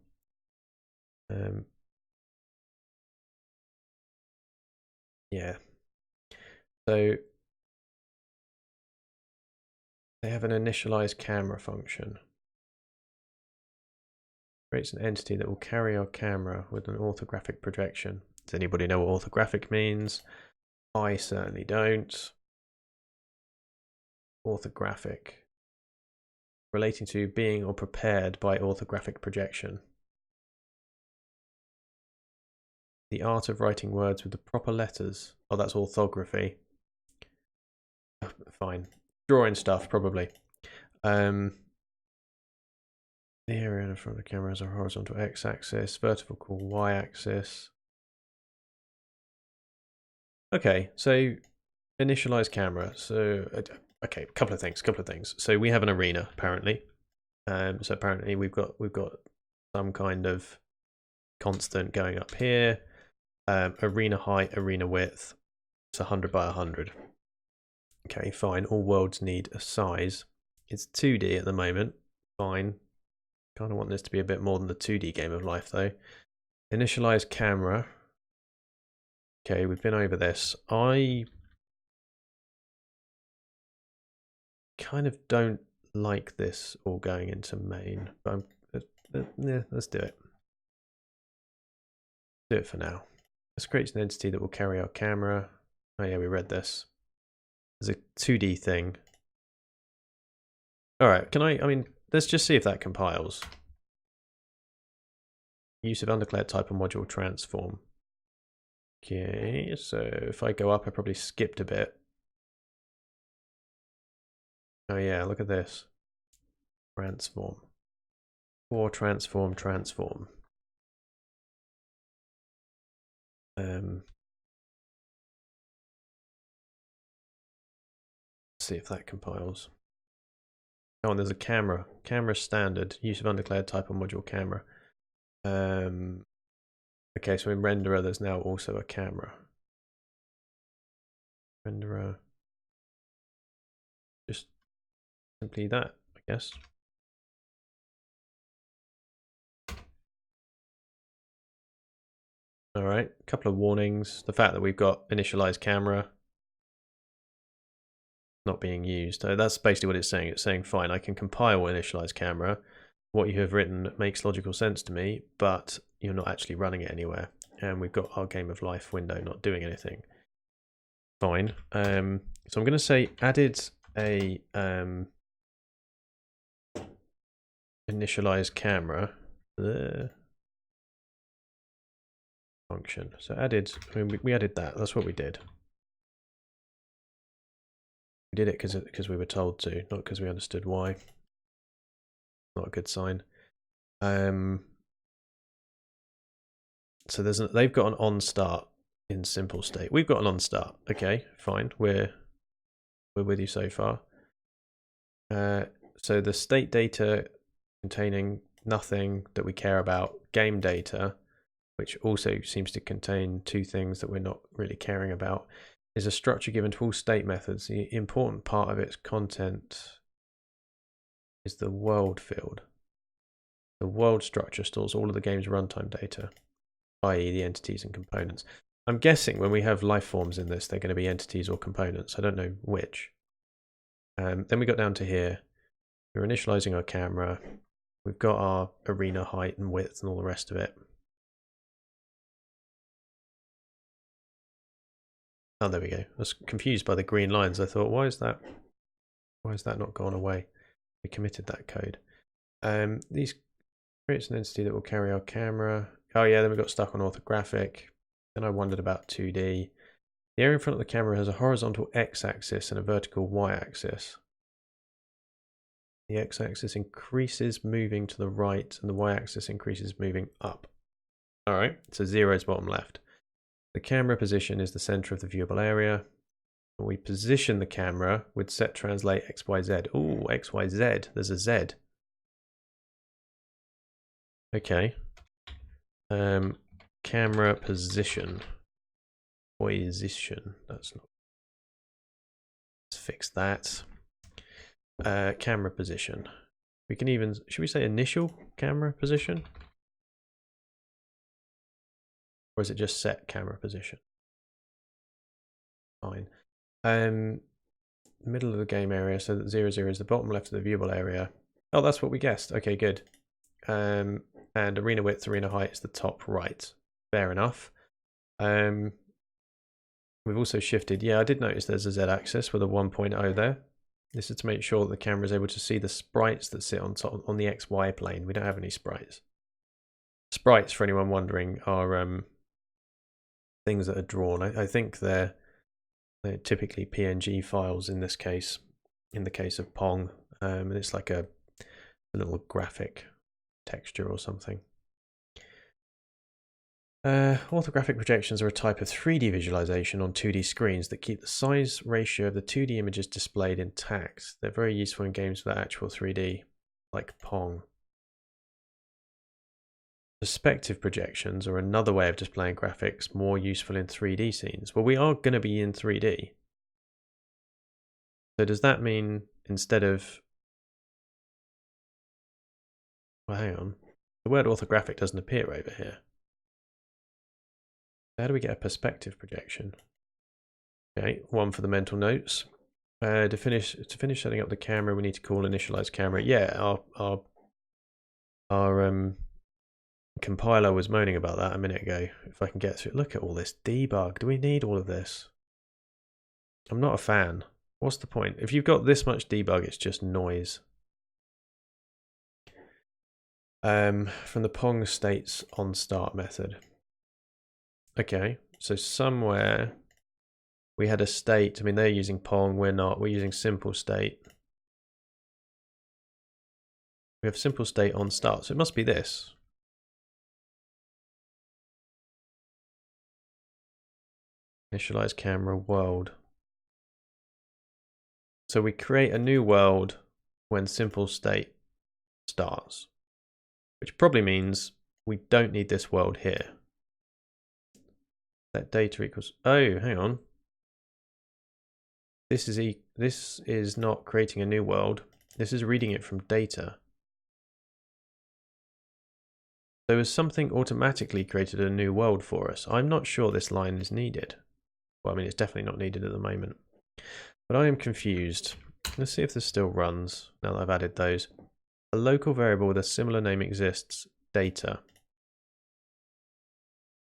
Yeah. So they have an initialize camera function. Creates an entity that will carry our camera with an orthographic projection. Does anybody know what orthographic means? I certainly don't. Orthographic. Relating to being or prepared by orthographic projection. The art of writing words with the proper letters. Oh, that's orthography. Fine. Drawing stuff, probably. The area in front of the camera has a horizontal x-axis, vertical y-axis. Okay, so initialize camera. So, okay, a couple of things. So we have an arena apparently. So apparently we've got some kind of constant going up here. arena height, arena width. It's 100 by 100. Okay, fine. All worlds need a size. It's 2D at the moment. Fine. Kind of want this to be a bit more than the 2D game of life, though. Initialize camera. Okay, we've been over this. I kind of don't like this all going into main, but yeah, let's do it. Do it for now. Let's create an entity that will carry our camera. Oh yeah, we read this. There's a 2D thing. All right, I mean, let's just see if that compiles. Use of undeclared type of module transform. Okay, so if I go up, I probably skipped a bit. Oh yeah, look at this. Transform. Or transform, transform. See if that compiles. Oh, and there's a camera. Camera standard. Use of undeclared type of module camera. Okay, so in renderer, there's now also a camera. Renderer. Just simply that, I guess. All right, a couple of warnings. The fact that we've got initialized camera not being used. That's basically what it's saying. It's saying, fine, I can compile initialized camera. What you have written makes logical sense to me, but you're not actually running it anywhere. And we've got our game of life window not doing anything. Fine. So I'm going to say added a initialize camera function. So added, I mean, we added that. That's what we did. We did it because we were told to, not because we understood why. Not a good sign. So they've got an on start in simple state. We've got an on start. Okay, fine. We're with you so far. So the state data containing nothing that we care about, game data, which also seems to contain two things that we're not really caring about, is a structure given to all state methods. The important part of its content is the world field. The world structure stores all of the game's runtime data, i.e. the entities and components. I'm guessing when we have life forms in this, they're going to be entities or components. I don't know which. Then we got down to here. We're initializing our camera. We've got our arena height and width and all the rest of it. Oh, there we go. I was confused by the green lines. I thought, why is that not gone away? We committed that code. These creates an entity that will carry our camera. Oh yeah, then we got stuck on orthographic. Then I wondered about 2D. The area in front of the camera has a horizontal x-axis and a vertical y-axis. The x-axis increases moving to the right and the y-axis increases moving up. All right, so 0 is bottom left. The camera position is the center of the viewable area. When we position the camera with set translate XYZ. Oh, XYZ, there's a Z. Okay. Camera position. Position. That's not. Let's fix that. Camera position. We can even, should we say initial camera position? Or is it just set camera position? Fine. Middle of the game area, so that 0, 0 is the bottom left of the viewable area. Oh, that's what we guessed. Okay, good. And arena width, arena height is the top right. Fair enough. We've also shifted. Yeah, I did notice there's a Z-axis with a 1.0 there. This is to make sure that the camera is able to see the sprites that sit on top on the XY plane. We don't have any sprites. Sprites, for anyone wondering, are things that are drawn. I think they're typically PNG files in this case, in the case of Pong, and it's like a little graphic texture or something. Orthographic projections are a type of 3D visualization on 2D screens that keep the size ratio of the 2D images displayed intact. They're very useful in games with actual 3D, like Pong. Perspective projections are another way of displaying graphics more useful in 3D scenes. Well, we are going to be in 3D. So does that mean instead of... Well, hang on. The word orthographic doesn't appear over here. How do we get a perspective projection? Okay, one for the mental notes. To finish setting up the camera, we need to call initialize camera. Yeah, our compiler was moaning about that a minute ago. If I can get through, look at all this debug. Do we need all of this? I'm not a fan. What's the point? If you've got this much debug, it's just noise. From the Pong states on start method. Okay, so somewhere we had a state. I mean, they're using Pong, we're not. We're using simple state. We have simple state on start, so it must be this. Initialize camera world. So we create a new world when simple state starts, which probably means we don't need this world here. That data equals, oh, hang on. This is not creating a new world. This is reading it from data. So has something automatically created a new world for us? I'm not sure this line is needed. Well, I mean, it's definitely not needed at the moment. But I am confused. Let's see if this still runs now that I've added those. A local variable with a similar name exists, data.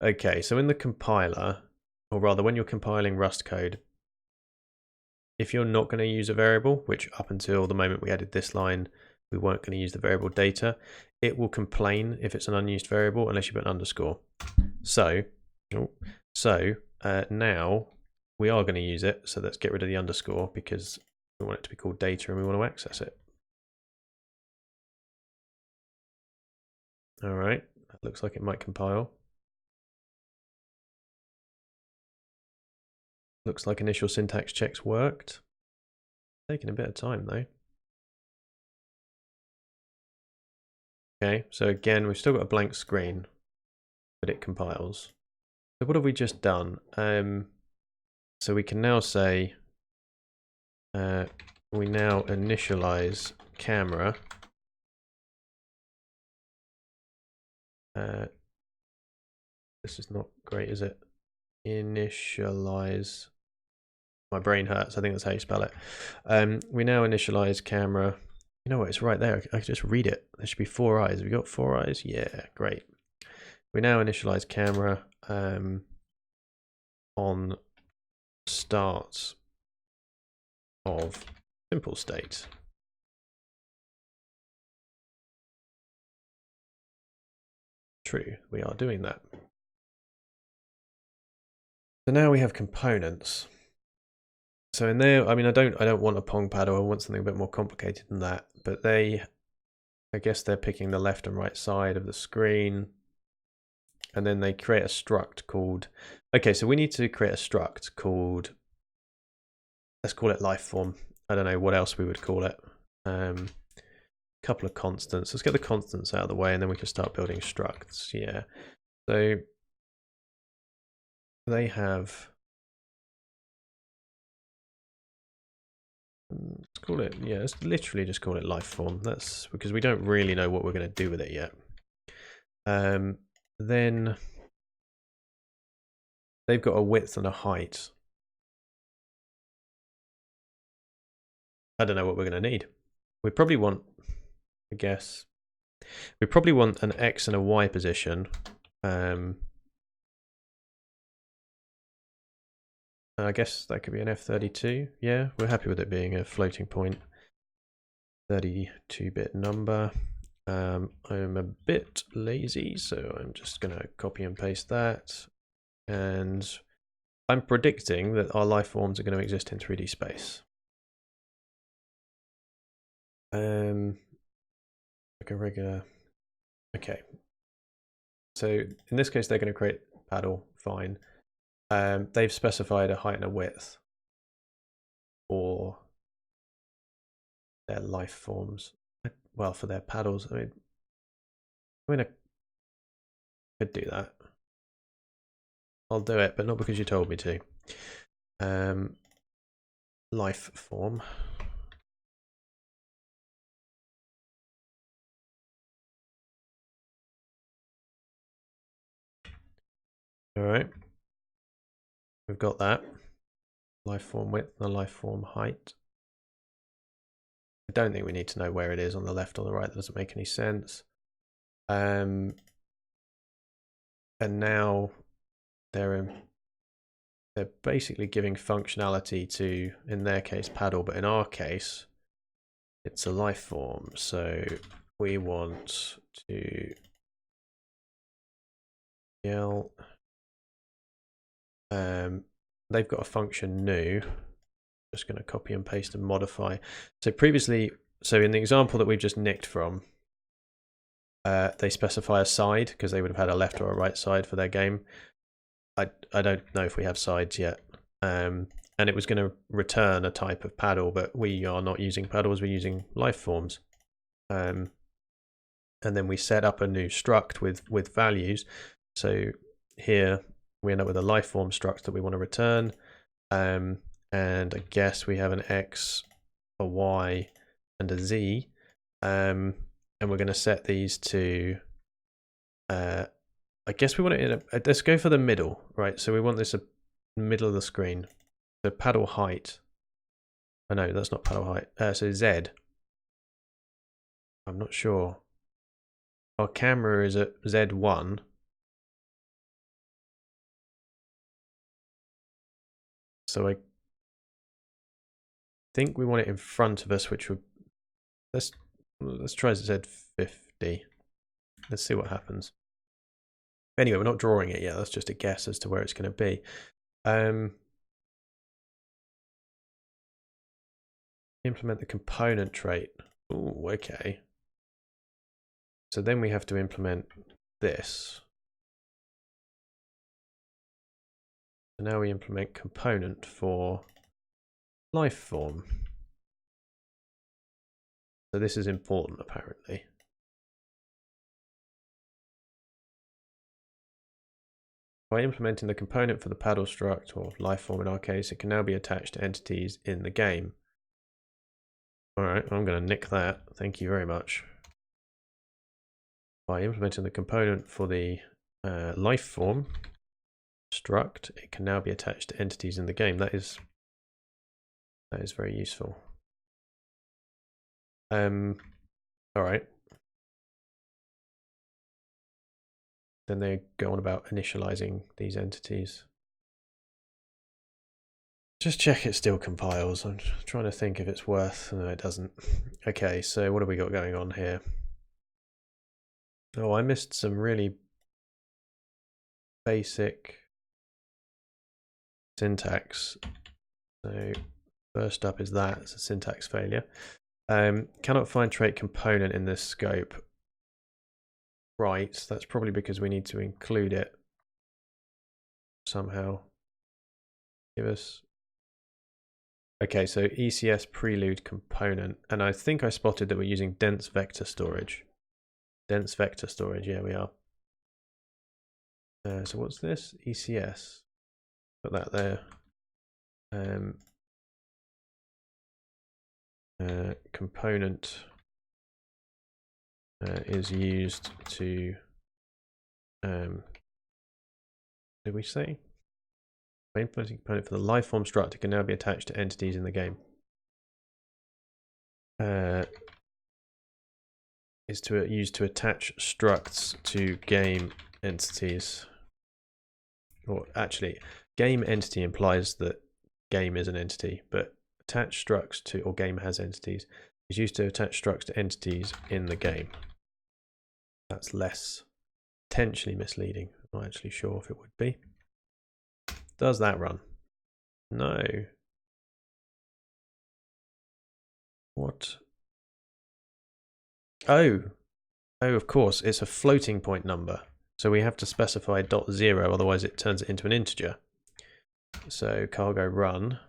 Okay, so in the compiler, or rather when you're compiling Rust code, if you're not going to use a variable, which up until the moment we added this line, we weren't going to use the variable data, it will complain if it's an unused variable unless you put an underscore. So now we are going to use it. So let's get rid of the underscore because we want it to be called data and we want to access it. All right, that looks like it might compile. Looks like initial syntax checks worked. Taking a bit of time though. Okay, so again, we've still got a blank screen, but it compiles. So what have we just done? So we can now say, we now initialize camera. This is not great, is it? Initialize. My brain hurts. I think that's how you spell it. We now initialize camera. You know what? It's right there. I can just read it. There should be 4 eyes. Have we got 4 eyes? Yeah, great. We now initialize camera on start of simple state. True, we are doing that. So now we have components. So in there, I mean, I don't want a Pong paddle. I want something a bit more complicated than that. But I guess they're picking the left and right side of the screen. And then they create a struct called, okay, so we need to create a struct called, let's call it lifeform. I don't know what else we would call it. Couple of constants. Let's get the constants out of the way and then we can start building structs. Yeah. So they have, let's call it, yeah, let's literally just call it lifeform. That's because we don't really know what we're going to do with it yet. Then they've got a width and a height. I don't know what we're going to need. We probably want, I guess, we probably want an X and a Y position. I guess that could be an F32. Yeah, we're happy with it being a floating point 32-bit number. I'm a bit lazy, so I'm just going to copy and paste that. And I'm predicting that our life forms are going to exist in 3D space. Like a regular. Okay. So in this case, they're going to create paddle. Fine. They've specified a height and a width for their life forms. Well, for their paddles. I mean, Could do that. I'll do it, but not because you told me to. Life form. All right. We've got that. Life form width and the life form height. I don't think we need to know where it is on the left or the right. That doesn't make any sense. And now they're basically giving functionality to, in their case, paddle, but in our case, it's a life form. So we want to yell. They've got a function new. Just going to copy and paste and modify. So previously, in the example that we've just nicked from, they specify a side because they would have had a left or a right side for their game. I don't know if we have sides yet. And it was going to return a type of paddle, but we are not using paddles, we're using life forms. And then we set up a new struct with values. So here we end up with a life form struct that we want to return. And I guess we have an X, a Y, and a Z. And we're going to set these to, I guess we want it in a, let's go for the middle, right? So we want this in the middle of the screen. So paddle height. Oh no, that's not paddle height. So Z. I'm not sure. Our camera is at Z1. So I think we want it in front of us, which would, let's try Z50. Let's see what happens. Anyway, we're not drawing it yet. That's just a guess as to where it's going to be. Implement the component trait. Oh, okay. So then we have to implement this. So now we implement component for life form. So this is important, apparently. By implementing the component for the paddle struct, or life form in our case, it can now be attached to entities in the game. All right, I'm going to nick that. Thank you very much. By implementing the component for the life form struct, it can now be attached to entities in the game. That is very useful. All right. Then they go on about initializing these entities. Just check it still compiles. I'm trying to think if it's worth. No, it doesn't. Okay, so what have we got going on here? Oh, I missed some really basic syntax. So first up is that. It's a syntax failure. Cannot find trait component in this scope. Right, that's probably because we need to include it somehow. Give us. Okay, so ECS prelude component, and I think I spotted that we're using dense vector storage. Dense vector storage, yeah, we are. So what's this? ECS. Put that there. Component is used to. Did we say? By implementing component for the life form struct, it can now be attached to entities in the game. Is to used to attach structs to game entities. Or actually, game entity implies that game is an entity, but attach structs to, or game has entities, is used to attach structs to entities in the game. That's less potentially misleading. I'm not actually sure if it would be. Does that run? No. What? Oh, of course, it's a floating point number. So we have to specify .0, otherwise it turns it into an integer. So cargo run.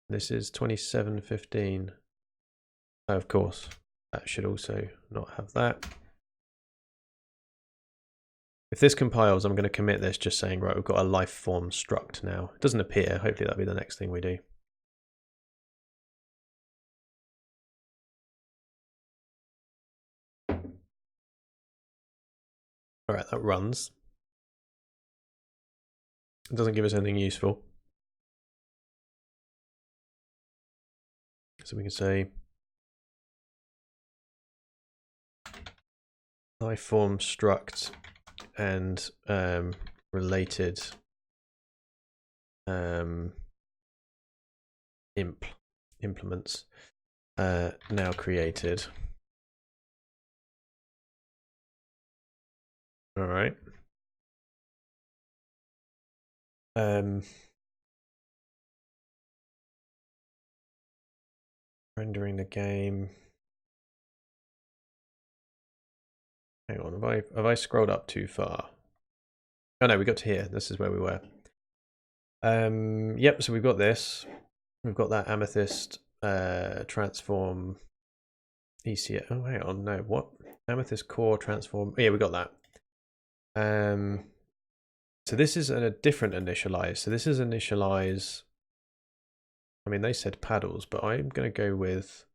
This is 2715. Oh, of course. That should also not have that. If this compiles, I'm going to commit this just saying, right, we've got a life form struct now. It doesn't appear. Hopefully that'll be the next thing we do. All right, that runs. It doesn't give us anything useful. So we can say life form struct and related implements now created. All right. Rendering the game. Hang on, have I scrolled up too far? Oh no, we got to here. This is where we were. Yep, so we've got this. We've got that amethyst transform ECA. Oh, hang on, no, what? Amethyst core transform. Oh, yeah, we got that. So this is a different initialize. So this is initialize. I mean, they said paddles, but I'm going to go with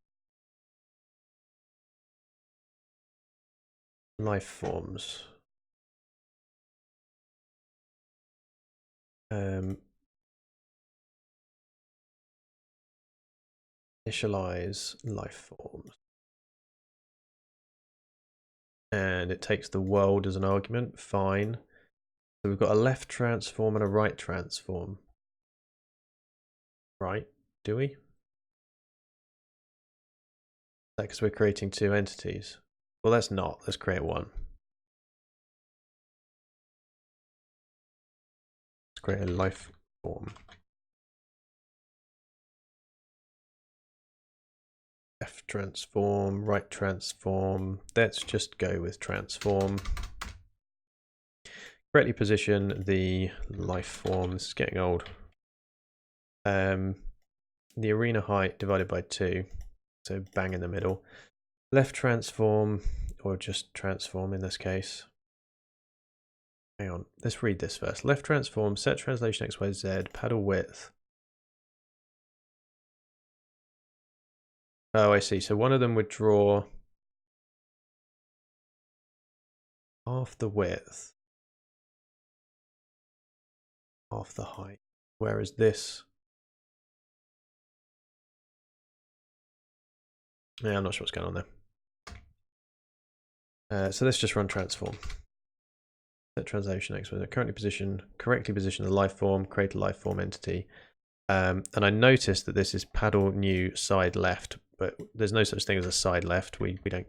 life forms. Initialize life forms. And it takes the world as an argument. Fine. So we've got a left transform and a right transform. Right, do we? Because we're creating two entities. Well, let's not. Let's create one. Let's create a life form. Left transform, right transform. Let's just go with transform. Correctly position the life form. This is getting old. The arena height divided by 2. So bang in the middle. Left transform, or just transform in this case. Hang on, let's read this first. Left transform, set translation XYZ, paddle width. Oh, I see. So one of them would draw half the width, half the height, whereas this. Yeah, I'm not sure what's going on there. So let's just run transform. Set translation XYZ. Correctly position the life form, create a life form entity. And I noticed that this is paddle new side left, but there's no such thing as a side left. We don't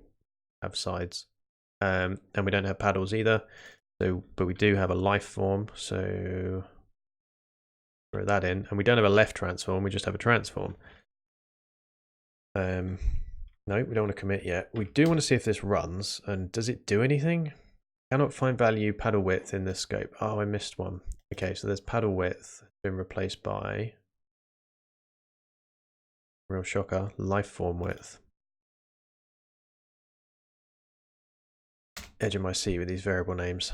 have sides. And we don't have paddles either. So, but we do have a life form, so throw that in. And we don't have a left transform, we just have a transform. No, we don't want to commit yet. We do want to see if this runs, and does it do anything? Cannot find value paddle width in this scope. Oh, I missed one. Okay, so there's paddle width been replaced by, real shocker, life form width. Edge of my seat with these variable names.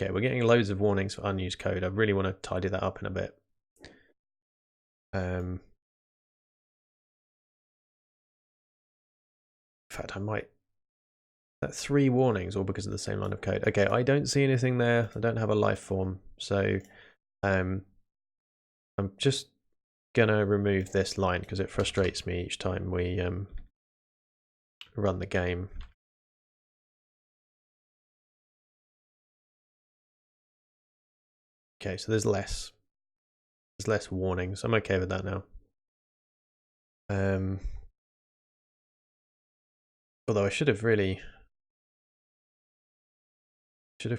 Okay, we're getting loads of warnings for unused code. I really want to tidy that up in a bit. In fact, I might. That's 3 warnings, all because of the same line of code. Okay, I don't see anything there. I don't have a life form, so I'm just gonna remove this line because it frustrates me each time we run the game. Okay, so there's less warnings. I'm okay with that now. Although I should have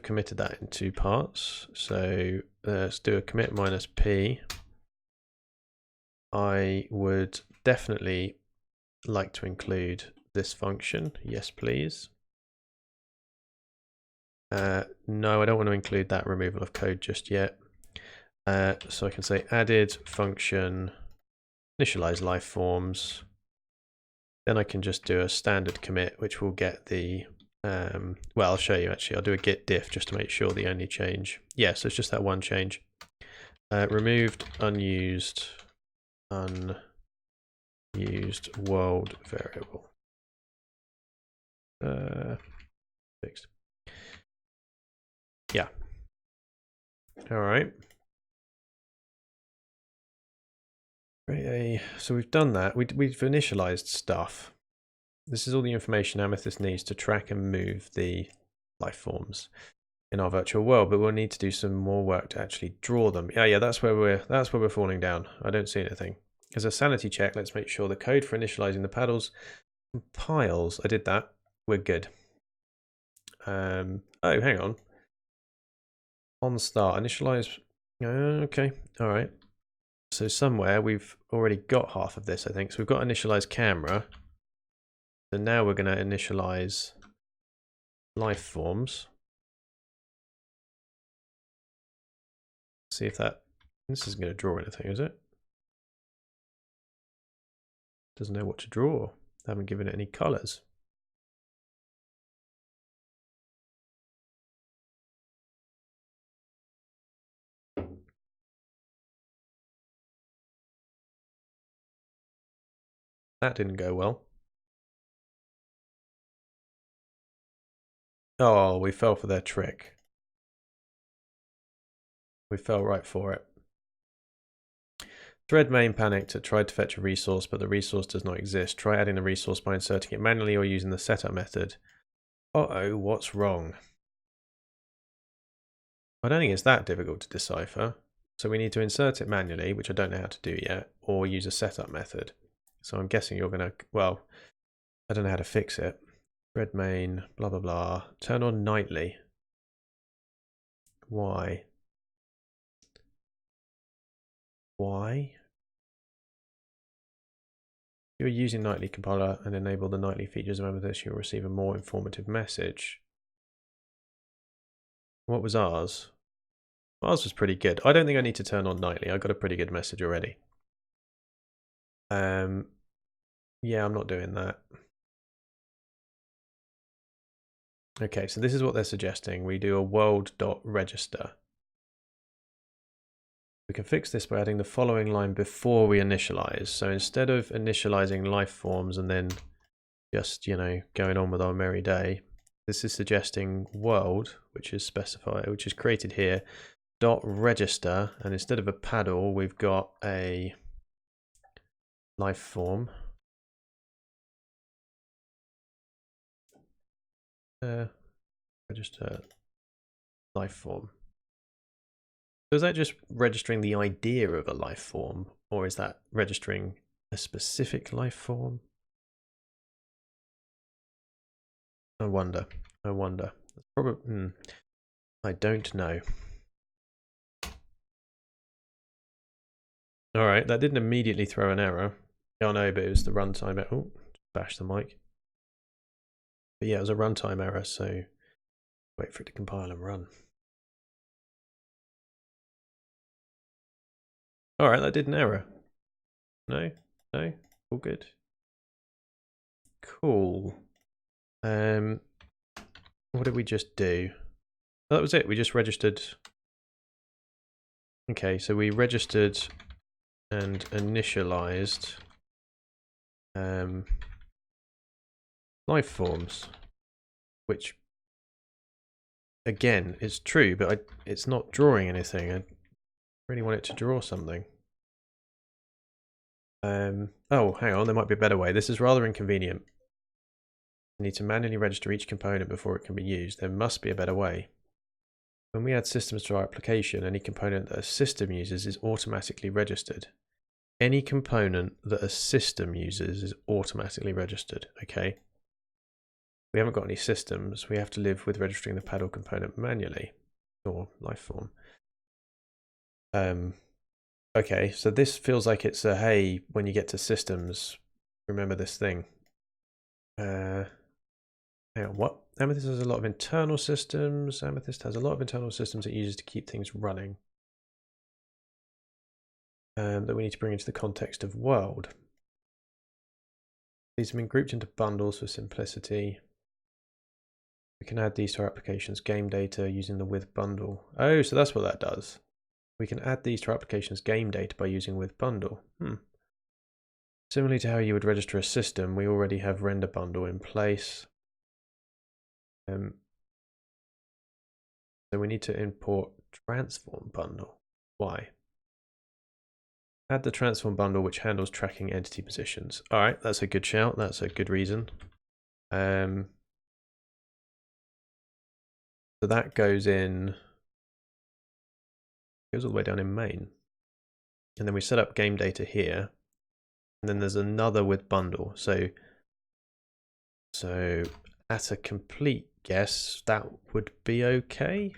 committed that in 2 parts. So let's do a commit minus p. I would definitely like to include this function. Yes, please. No, I don't want to include that removal of code just yet. So I can say added function initialize life forms. then I can just do a standard commit, which will get the, well, I'll show you actually. I'll do a git diff just to make sure the only change. Yeah, so it's just that one change. Removed unused world variable. Fixed. Yeah. All right. So we've done that. We've initialized stuff. This is all the information Amethyst needs to track and move the life forms in our virtual world, but we'll need to do some more work to actually draw them. Yeah, that's where we're falling down. I don't see anything. As a sanity check, let's make sure the code for initializing the paddles compiles. I did that. We're good. Oh, hang on. On start, initialize. Okay, all right. So somewhere we've already got half of this, I think. So we've got initialize camera. So now we're going to initialize life forms. See if that, this isn't going to draw anything, is it? Doesn't know what to draw. I haven't given it any colors. That didn't go well. Oh, we fell for their trick. We fell right for it. Thread main panicked. It tried to fetch a resource, but the resource does not exist. Try adding the resource by inserting it manually or using the setup method. Uh-oh, what's wrong? I don't think it's that difficult to decipher. So we need to insert it manually, which I don't know how to do yet, or use a setup method. So I'm guessing you're going to, well, I don't know how to fix it. Thread main, blah, blah, blah. Turn on nightly. Why? Why? If you're using nightly compiler and enable the nightly features of Amethyst, you'll receive a more informative message. What was ours? Ours was pretty good. I don't think I need to turn on nightly. I got a pretty good message already. Yeah, I'm not doing that. Okay, so this is what they're suggesting. We do a world.register. We can fix this by adding the following line before we initialize. So instead of initializing life forms and then just, you know, going on with our merry day, this is suggesting world, which is specified, which is created here, dot register, and instead of a paddle, we've got a life form. Register life form. So is that just registering the idea of a life form, or is that registering a specific life form? I wonder. I wonder. Probably. I don't know. All right, that didn't immediately throw an error. Oh no, but it was the runtime. Oh, bash the mic. But yeah, it was a runtime error, so wait for it to compile and run. All right, that did an error. No, no, all good. Cool. What did we just do? Oh, that was it. We just registered. Okay, so we registered and initialized life forms, which again is true, but it's not drawing anything. I really want it to draw something. Oh, hang on, there might be a better way. This is rather inconvenient. You need to manually register each component before it can be used. There must be a better way. When we add systems to our application, any component that a system uses is automatically registered. Any component that a system uses is automatically registered, okay? We haven't got any systems. We have to live with registering the paddle component manually, or life form. Okay, so this feels like it's a, hey, when you get to systems, remember this thing. Hang on, what? Amethyst has a lot of internal systems. Amethyst has a lot of internal systems it uses to keep things running. That we need to bring into the context of world. These have been grouped into bundles for simplicity. We can add these to our application's game data using the with bundle. Oh, so that's what that does. We can add these to our application's game data by using with bundle. Similarly to how you would register a system, we already have render bundle in place. So we need to import transform bundle. Why? Add the transform bundle which handles tracking entity positions. All right, that's a good shout. That's a good reason. So that goes all the way down in main. And then we set up game data here. And then there's another with bundle. So at a complete guess, that would be okay.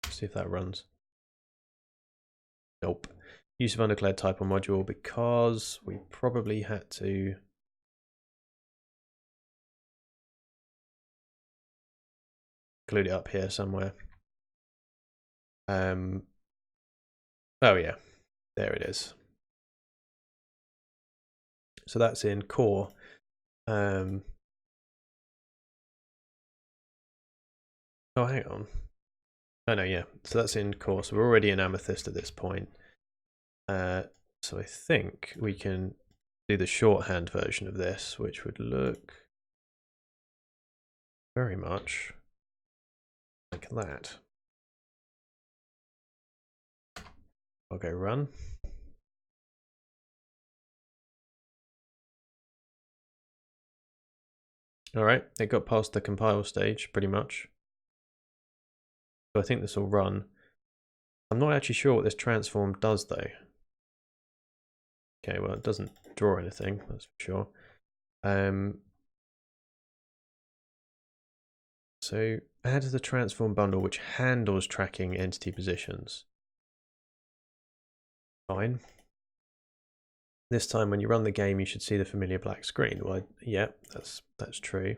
Let's see if that runs. Nope. Use of undeclared type or module because we probably had to include it up here somewhere. Oh yeah, there it is. So that's in core. Oh, hang on. Oh no, yeah. So that's in core. So we're already in amethyst at this point. So I think we can do the shorthand version of this, which would look very much like that. I'll go run. All right, it got past the compile stage pretty much. So I think this will run. I'm not actually sure what this transform does though. Okay, well it doesn't draw anything, that's for sure. So add the transform bundle which handles tracking entity positions. Fine. This time when you run the game you should see the familiar black screen. Well, yeah, that's true.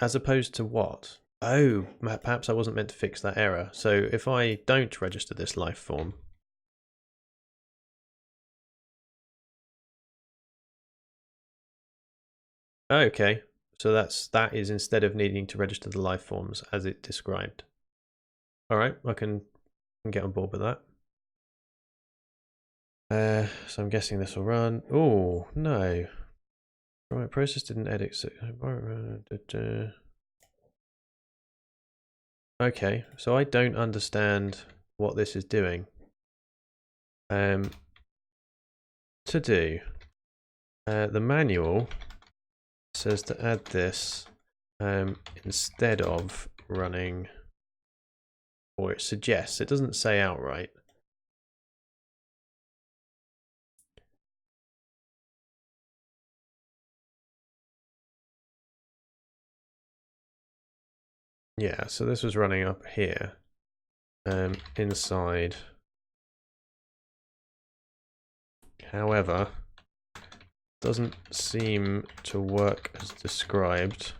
As opposed to what? Oh, perhaps I wasn't meant to fix that error. So if I don't register this life form, okay, so that is instead of needing to register the life forms as it described. All right, I can get on board with that. So I'm guessing this will run. Oh no, right, process didn't edit. So okay, so I don't understand what this is doing. To do, the manual says to add this instead of running, or it suggests, it doesn't say outright. Yeah, so this was running up here, inside. However, doesn't seem to work as described.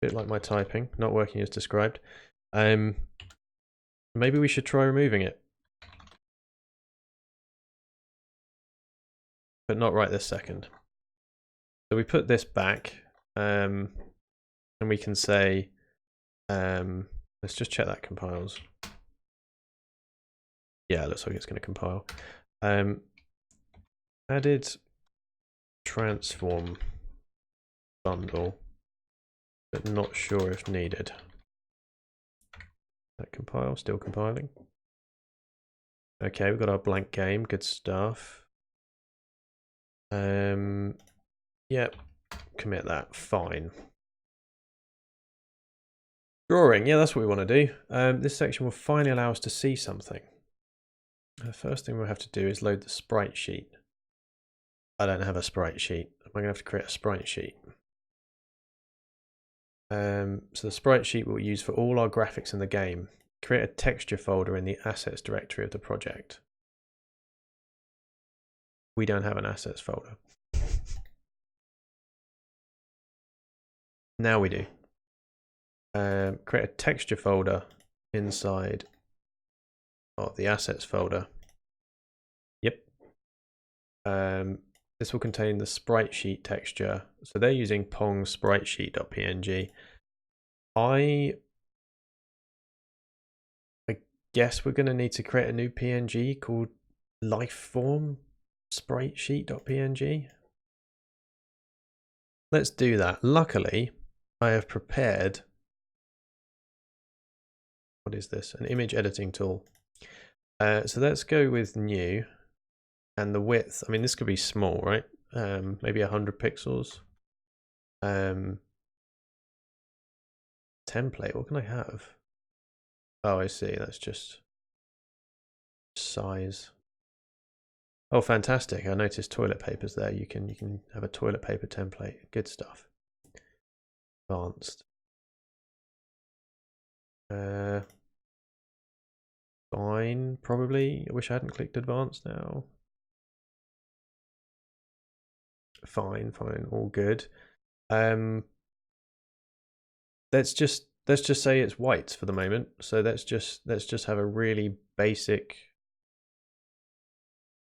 Bit like my typing, not working as described. Maybe we should try removing it. But not right this second. So we put this back, and we can say, let's just check that compiles. Yeah, it looks like it's going to compile. Added transform bundle, but not sure if needed. That compile, still compiling. Okay, we've got our blank game, good stuff. Yep, commit that, fine. Drawing, yeah, that's what we want to do. This section will finally allow us to see something. The first thing we'll have to do is load the sprite sheet. I don't have a sprite sheet. I'm going to have to create a sprite sheet. So the sprite sheet we'll use for all our graphics in the game. Create a texture folder in the assets directory of the project. We don't have an assets folder. Now we do. Create a texture folder inside of the assets folder. Yep. This will contain the sprite sheet texture. So they're using Pong sprite sheet.png. I guess we're going to need to create a new PNG called lifeform sprite sheet.png. Let's do that. Luckily, I have prepared, what is this? An image editing tool. So let's go with new, and the width, I mean, this could be small, right? Maybe 100 pixels. Template, what can I have? Oh, I see, that's just size. Oh, fantastic. I noticed toilet papers there. You can have a toilet paper template. Good stuff. Advanced. Fine, probably. I wish I hadn't clicked advanced now. Fine, all good. Let's just say it's white for the moment. So let's just have a really basic.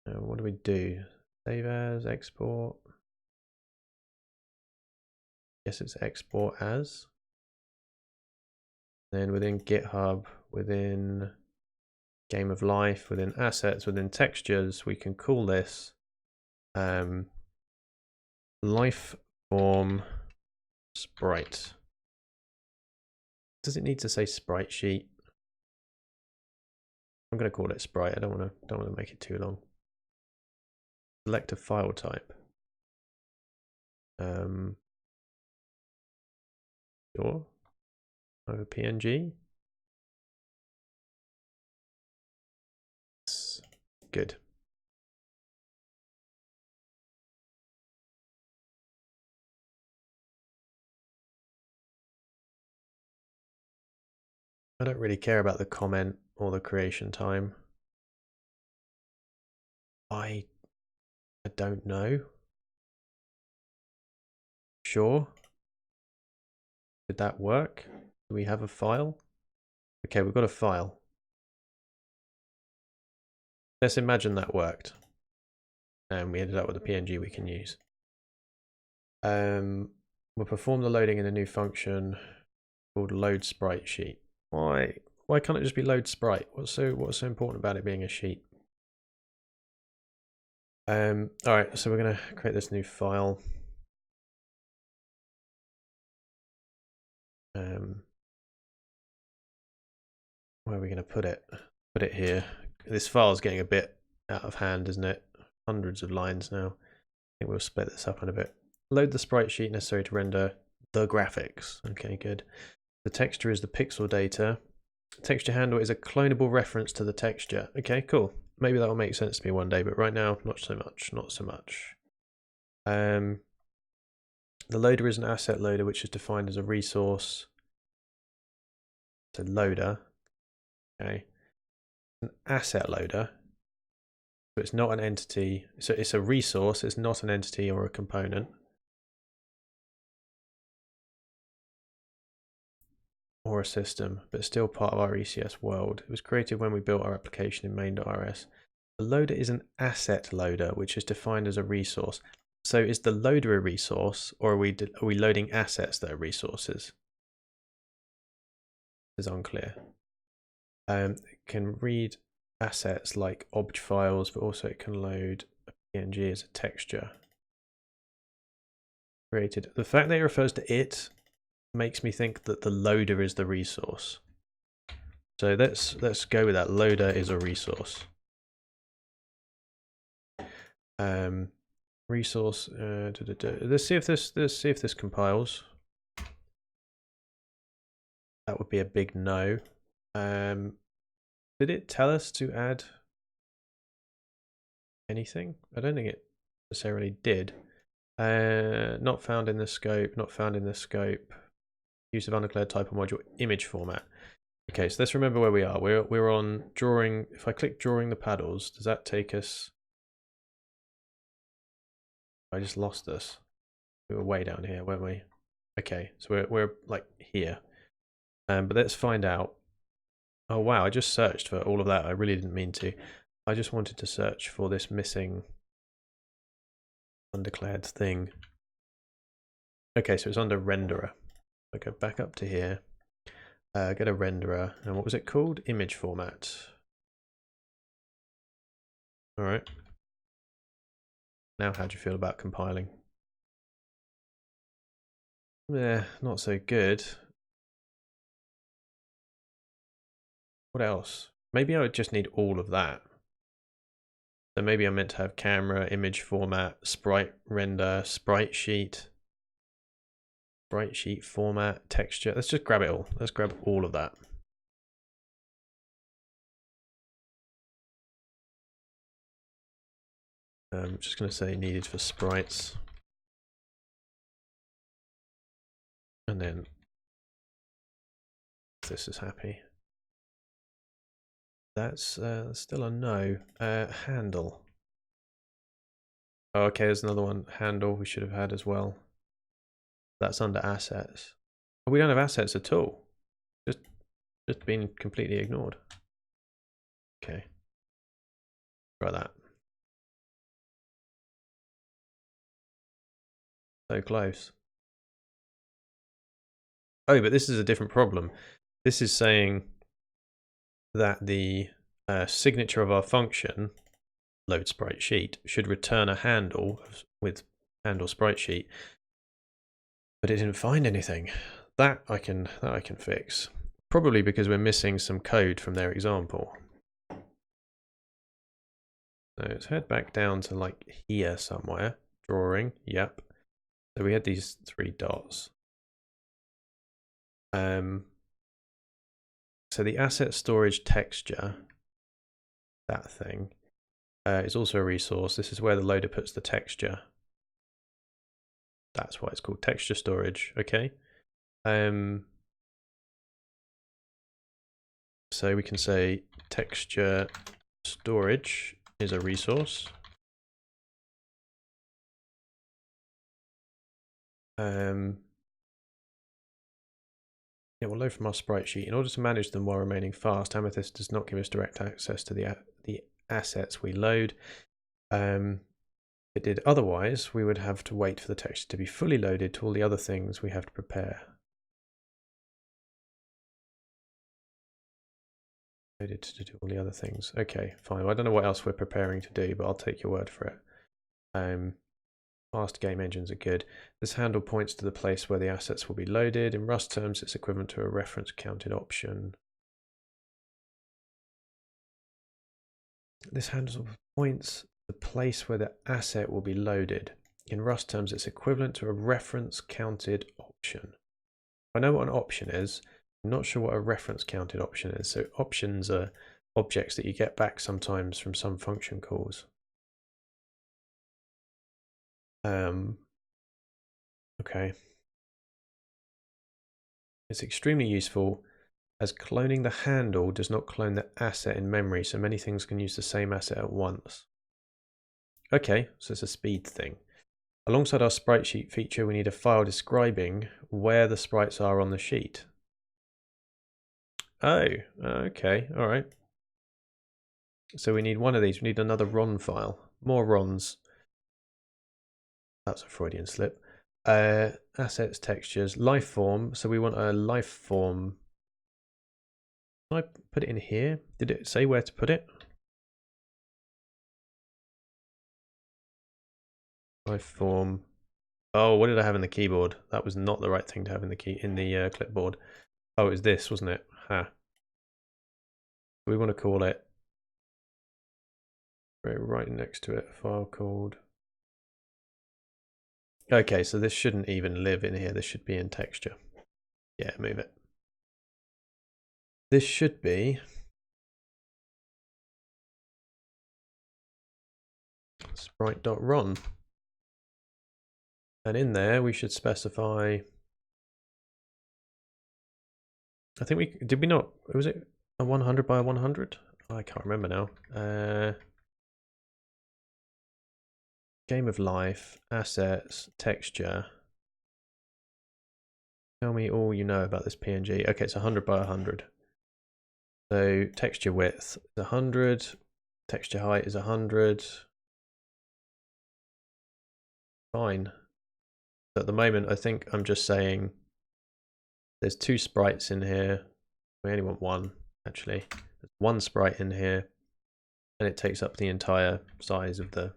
What do we do? Save as, export. Guess it's export as. Then within GitHub, within Game of Life, within assets, within textures, we can call this lifeform sprite. Does it need to say sprite sheet? I'm going to call it sprite. I don't want to make it too long. Select a file type. Sure. Over PNG. Good. I don't really care about the comment or the creation time. I don't know. Sure. Did that work? Do we have a file? Okay, we've got a file. Let's imagine that worked. And we ended up with a PNG we can use. We'll perform the loading in a new function called load sprite sheet. Why can't it just be load sprite? What's so important about it being a sheet? All right, so we're going to create this new file. Where are we going to put it? Put it here. This file's getting a bit out of hand, isn't it? Hundreds of lines now. I think we'll split this up in a bit. Load the sprite sheet necessary to render the graphics. Okay, good. The texture is the pixel data. Texture handle is a clonable reference to the texture. Okay, cool. Maybe that will make sense to me one day, but right now, not so much. Not so much. The loader is an asset loader, which is defined as a resource. It's a loader. Okay. An asset loader. So it's not an entity. So it's a resource. It's not an entity or a component. Or a system, but still part of our ECS world. It was created when we built our application in main.rs. The loader is an asset loader, which is defined as a resource. So is the loader a resource, or are we loading assets that are resources? It's unclear. It can read assets like obj files, but also it can load a PNG as a texture. Created. The fact that it refers to it makes me think that the loader is the resource. So let's go with that. Loader is a resource. Resource. Let's see if this compiles. That would be a big no. Did it tell us to add anything? I don't think it necessarily did. Not found in the scope. Not found in the scope. Use of undeclared type or module image format. Okay, so let's remember where we are. We're on drawing. If I click drawing the paddles, does that take us? I just lost us. We were way down here, weren't we? Okay, so we're like here. But let's find out. Oh wow, I just searched for all of that. I really didn't mean to. I just wanted to search for this missing undeclared thing. Okay, so it's under renderer. I go back up to here, get a renderer, and what was it called? Image format. All right. Now, how do you feel about compiling? Not so good. What else? Maybe I would just need all of that. So maybe I'm meant to have camera, image format, sprite render, sprite sheet format, texture. Let's just grab it all. Let's grab all of that. I'm just going to say needed for sprites. And then this is happy. That's still a no. Handle. Oh, okay, there's another one. Handle we should have had as well. That's under assets. Oh, we don't have assets at all. Just been completely ignored. Okay. Try that. So close. Oh, but this is a different problem. This is saying that the signature of our function, load sprite sheet, should return a handle with handle sprite sheet, but it didn't find anything. That I can fix. Probably because we're missing some code from their example. So let's head back down to like here somewhere. Drawing, yep. So we had these 3 dots. So the asset storage texture, that thing, is also a resource. This is where the loader puts the texture. That's why it's called texture storage. Okay. So we can say texture storage is a resource. Yeah, we'll load from our sprite sheet. In order to manage them while remaining fast, Amethyst does not give us direct access to the assets we load. If it did otherwise, we would have to wait for the texture to be fully loaded to all the other things we have to prepare. Loaded to do all the other things. Okay, fine. Well, I don't know what else we're preparing to do, but I'll take your word for it. Fast game engines are good. This handle points to the place where the assets will be loaded. In Rust terms, it's equivalent to a reference counted option. This handle points to the place where the asset will be loaded. In Rust terms, it's equivalent to a reference counted option. I know what an option is. I'm not sure what a reference counted option is. So options are objects that you get back sometimes from some function calls. Okay. It's extremely useful as cloning the handle does not clone the asset in memory, so many things can use the same asset at once. Okay, so it's a speed thing. Alongside our sprite sheet feature, we need a file describing where the sprites are on the sheet. Oh, okay, all right. So we need one of these. We need another RON file. More RONs. That's a Freudian slip. Assets, textures, life form. So we want a life form. Can I put it in here? Did it say where to put it? Life form. Oh, what did I have in the keyboard? That was not the right thing to have in the clipboard. Oh, it was this, wasn't it? Ha. We want to call it right next to it. A file called. Okay, so this shouldn't even live in here. This should be in texture. Yeah, move it. This should be sprite.ron. And in there, we should specify. I think did we not? Was it a 100 by 100? I can't remember now. Game of life, assets, texture. Tell me all you know about this PNG. Okay, it's 100 by 100. So texture width is 100, texture height is 100. Fine. So at the moment, I think I'm just saying there's 2 sprites in here. We only want 1, actually. There's 1 sprite in here, and it takes up the entire size of the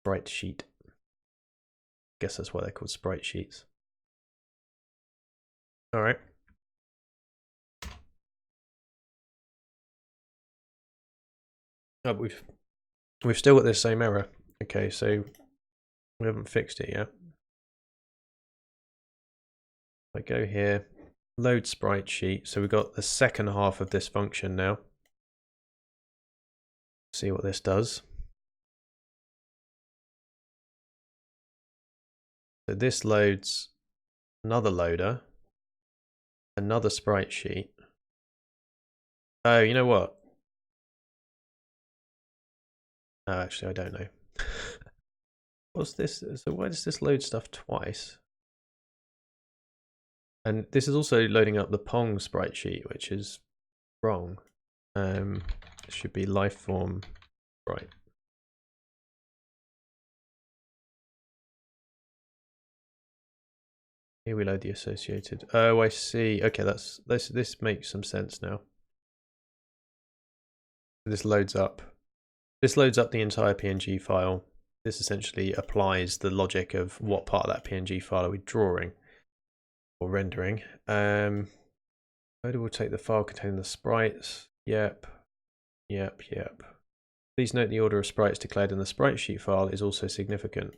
sprite sheet. I guess that's why they're called sprite sheets. All right. Oh, we've still got this same error. Okay, so we haven't fixed it yet. I go here, load sprite sheet. So we've got the second half of this function now. See what this does. So this loads another loader, another sprite sheet. Oh, you know what? Oh, actually, I don't know. What's this? So why does this load stuff twice? And this is also loading up the Pong sprite sheet, which is wrong. It should be lifeform sprite. Here we load the associated. Oh, I see. Okay, this makes some sense now. This loads up. This loads up the entire PNG file. This essentially applies the logic of what part of that PNG file are we drawing or rendering. Loader will take the file containing the sprites. Yep. Please note the order of sprites declared in the sprite sheet file is also significant.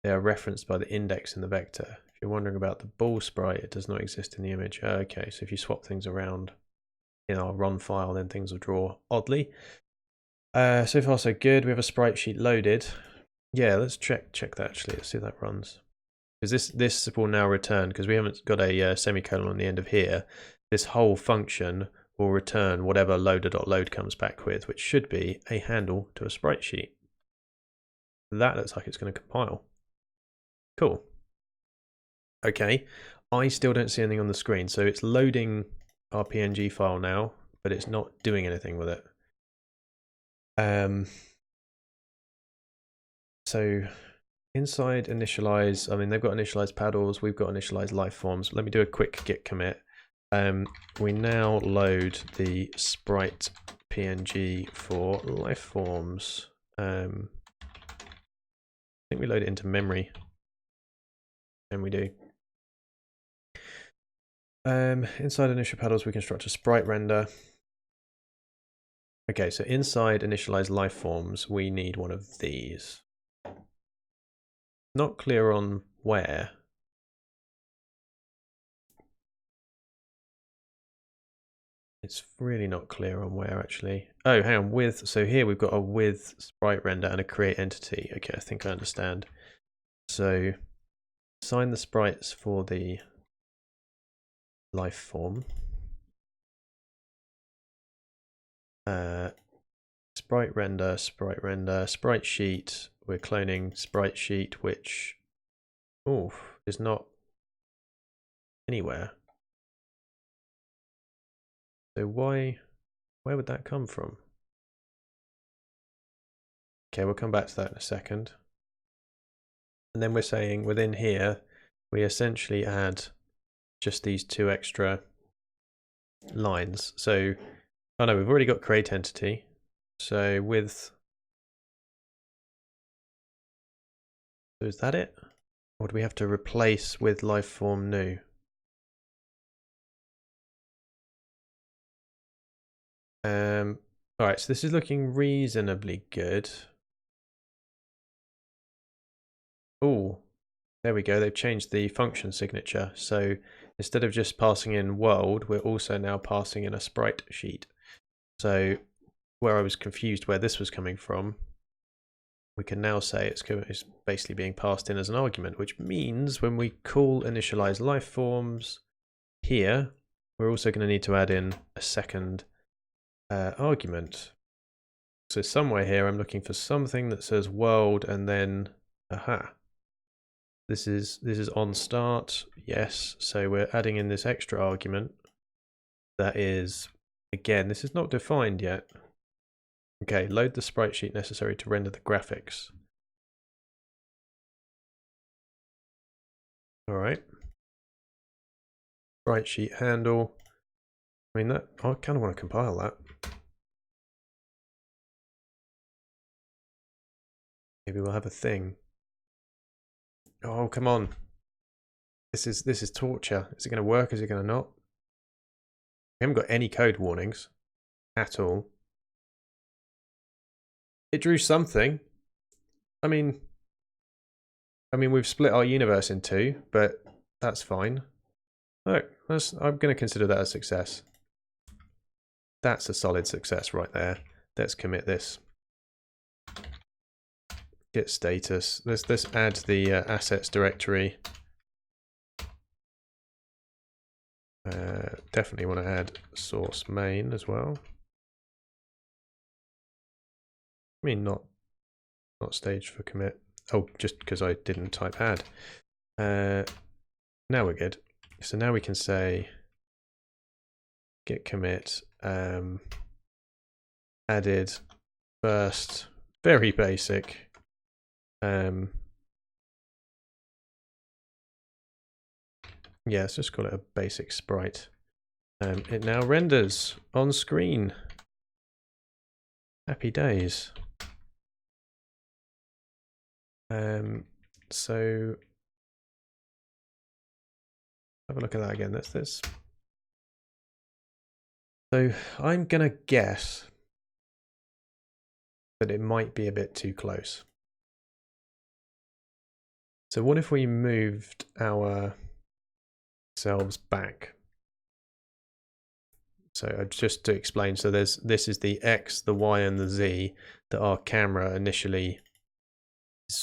They are referenced by the index in the vector. If you're wondering about the ball sprite, it does not exist in the image. Okay, so if you swap things around in our run file, then things will draw oddly. So far so good. We have a sprite sheet loaded. Yeah, let's check that actually. Let's see if that runs. Because this will now return, because we haven't got a semicolon on the end of here. This whole function will return whatever loader.load comes back with, which should be a handle to a sprite sheet. That looks like it's going to compile. Cool. Okay, I still don't see anything on the screen, so it's loading our PNG file now, but it's not doing anything with it. So inside initialize, I mean, they've got initialize paddles, we've got initialize lifeforms. Let me do a quick git commit. We now load the sprite PNG for lifeforms. I think we load it into memory. And we do. Inside initial paddles, we construct a sprite render. Okay, so inside initialize lifeforms, we need one of these. Not clear on where. It's really not clear on where actually. Oh, hang on, with, so here we've got a with sprite render and a create entity. Okay, I think I understand. So assign the sprites for the lifeform. Sprite render, sprite sheet. We're cloning sprite sheet, which is not anywhere. So where would that come from? Okay, we'll come back to that in a second. And then we're saying within here, we essentially add just these 2 extra lines. So, oh no, we've already got create entity. So with, so is that it? Or do we have to replace with lifeform new? All right, so this is looking reasonably good. Oh, there we go. They've changed the function signature. So instead of just passing in world, we're also now passing in a sprite sheet. So where I was confused where this was coming from, we can now say it's basically being passed in as an argument, which means when we call initialize lifeforms here, we're also going to need to add in a second argument. So somewhere here, I'm looking for something that says world and then, aha. This is on start, yes. So we're adding in this extra argument, that is, again, this is not defined yet. Okay, load the sprite sheet necessary to render the graphics. All right. Sprite sheet handle. I mean, that I kind of want to compile that. Maybe we'll have a thing. Oh, come on. This is torture. Is it going to work? Is it going to not? We haven't got any code warnings at all. It drew something. I mean, we've split our universe in two, but that's fine. Look, I'm going to consider that a success. That's a solid success right there. Let's commit this. Git status. Let's add the assets directory. Definitely want to add source main as well. I mean, not staged for commit. Oh, just because I didn't type add. Now we're good. So now we can say git commit added first, very basic. Yeah, let's just call it a basic sprite. It now renders on screen. Happy days. So have a look at that again. That's this. So I'm gonna guess that it might be a bit too close. So what if we moved ourselves back? So just to explain, so this is the X, the Y, and the Z that our camera initially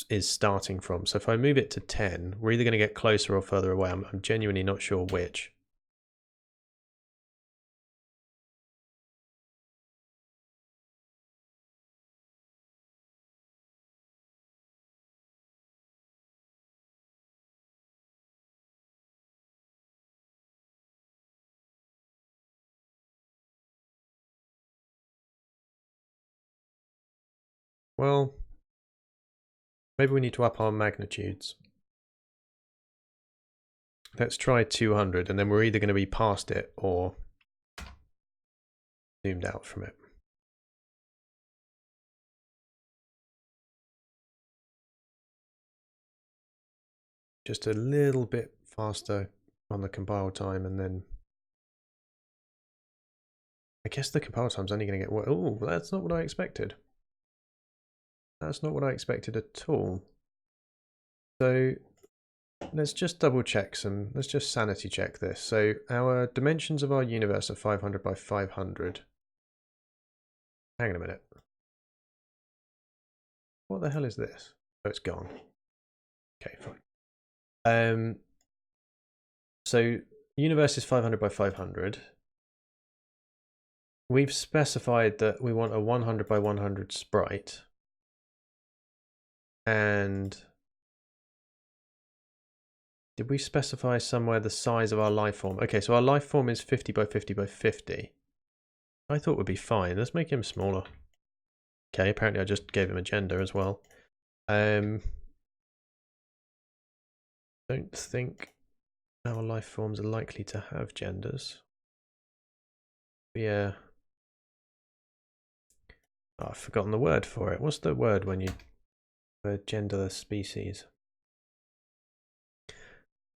is starting from. So if I move it to 10, we're either going to get closer or further away. I'm genuinely not sure which. Well, maybe we need to up our magnitudes. Let's try 200, and then we're either going to be past it or zoomed out from it. Just a little bit faster on the compile time, and then I guess the compile time's only going to get worse. Oh, that's not what I expected. That's not what I expected at all. So let's just double check let's just sanity check this. So our dimensions of our universe are 500 by 500. Hang on a minute. What the hell is this? Oh, it's gone. Okay, fine. So universe is 500 by 500. We've specified that we want a 100 by 100 sprite. And did we specify somewhere the size of our life form? Okay, so our life form is 50 by 50 by 50. I thought would be fine. Let's make him smaller. Okay, apparently I just gave him a gender as well. Don't think our life forms are likely to have genders. Yeah. Oh, I've forgotten the word for it. What's the word when you gender the species?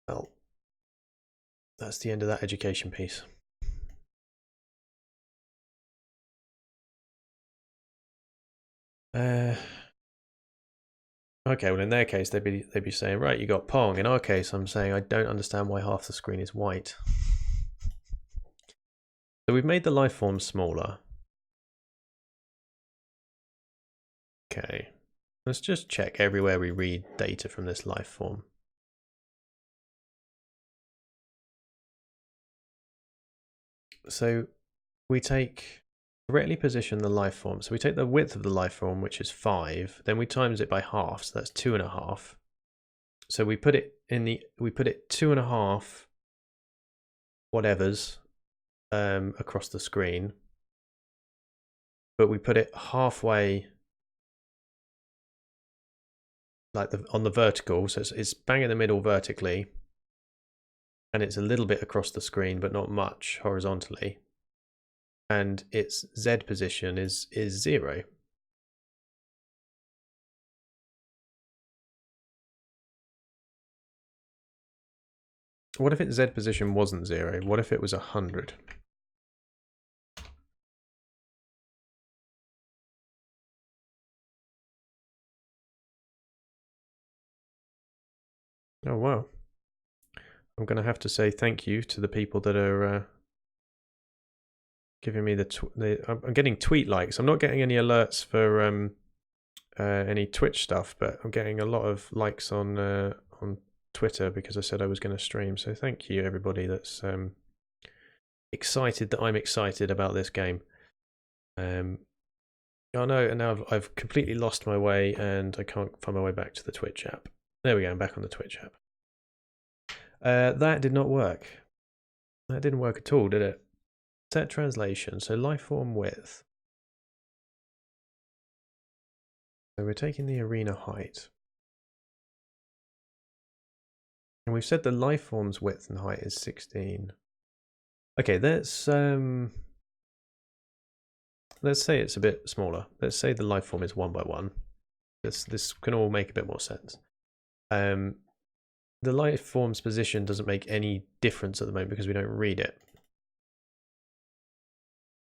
Well, that's the end of that education piece. Okay, well in their case they'd be saying, right, you got Pong. In our case, I'm saying I don't understand why half the screen is white. So we've made the life form smaller. Okay, let's just check everywhere we read data from this life form. So we correctly position the life form. So we take the width of the life form, which is 5, then we times it by half, so that's 2.5. So we put it 2.5 whatevers across the screen, but we put it halfway, like on the vertical, so it's bang in the middle vertically, and it's a little bit across the screen, but not much horizontally. And its Z position is 0. What if its Z position wasn't 0? What if it was 100? Oh wow. I'm going to have to say thank you to the people that are giving me I'm getting tweet likes. I'm not getting any alerts for any Twitch stuff, but I'm getting a lot of likes on Twitter because I said I was going to stream. So thank you everybody that's excited that I'm excited about this game. Oh no, and now I've completely lost my way and I can't find my way back to the Twitch app. There we go, I'm back on the Twitch app. That did not work. That didn't work at all, did it? Set translation, so lifeform width. So we're taking the arena height. And we've said the lifeform's width and height is 16. Okay, let's say it's a bit smaller. Let's say the lifeform is 1 by 1. This can all make a bit more sense. The lifeform's position doesn't make any difference at the moment because we don't read it.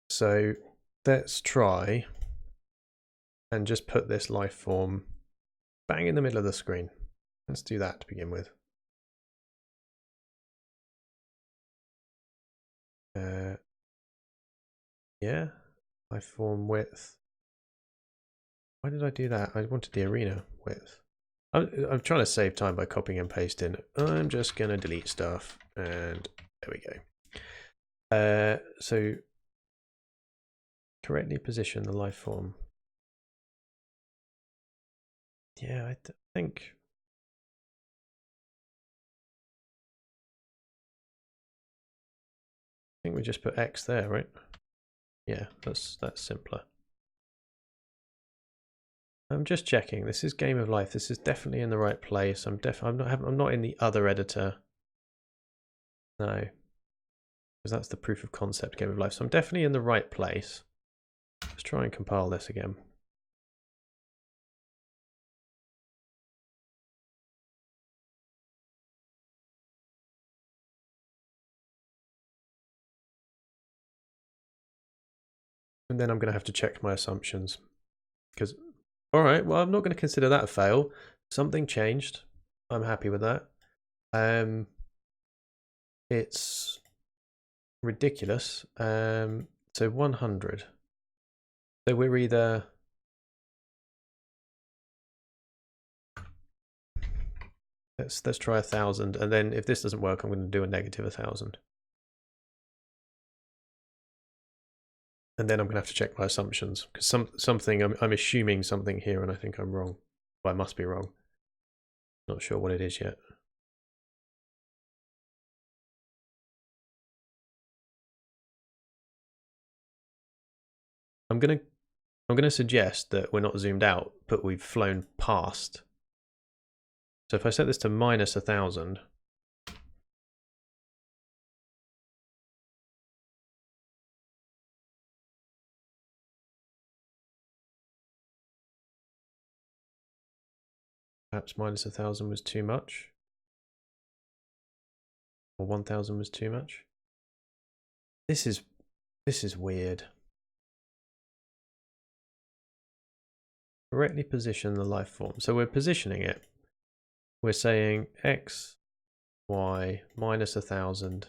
So let's try and just put this lifeform bang in the middle of the screen. Let's do that to begin with. Yeah, lifeform width. Why did I do that? I wanted the arena width. I'm trying to save time by copying and pasting. I'm just going to delete stuff and there we go. So correctly position the lifeform. Yeah, I think we just put X there, right? Yeah, that's simpler. I'm just checking. This is Game of Life. This is definitely in the right place. I'm not in the other editor. No, because that's the proof of concept Game of Life. So I'm definitely in the right place. Let's try and compile this again. And then I'm going to have to check my assumptions. Because, all right, well, I'm not going to consider that a fail. Something changed. I'm happy with that. It's ridiculous. So 100. So we're either... Let's try 1,000. And then if this doesn't work, I'm going to do a negative 1,000. And then I'm going to have to check my assumptions because something I'm assuming something here and I think I'm wrong. Well, I must be wrong. Not sure what it is yet. I'm gonna suggest that we're not zoomed out, but we've flown past. So if I set this to minus 1,000, perhaps minus 1,000 was too much, or 1,000 was too much. This is weird. Correctly position the life form. So we're positioning it. We're saying x, y, minus 1,000.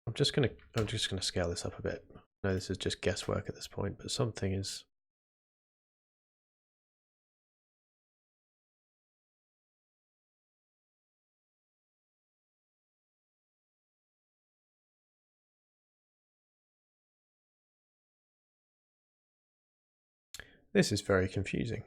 I'm just gonna scale this up a bit. I know this is just guesswork at this point, but something is. This is very confusing.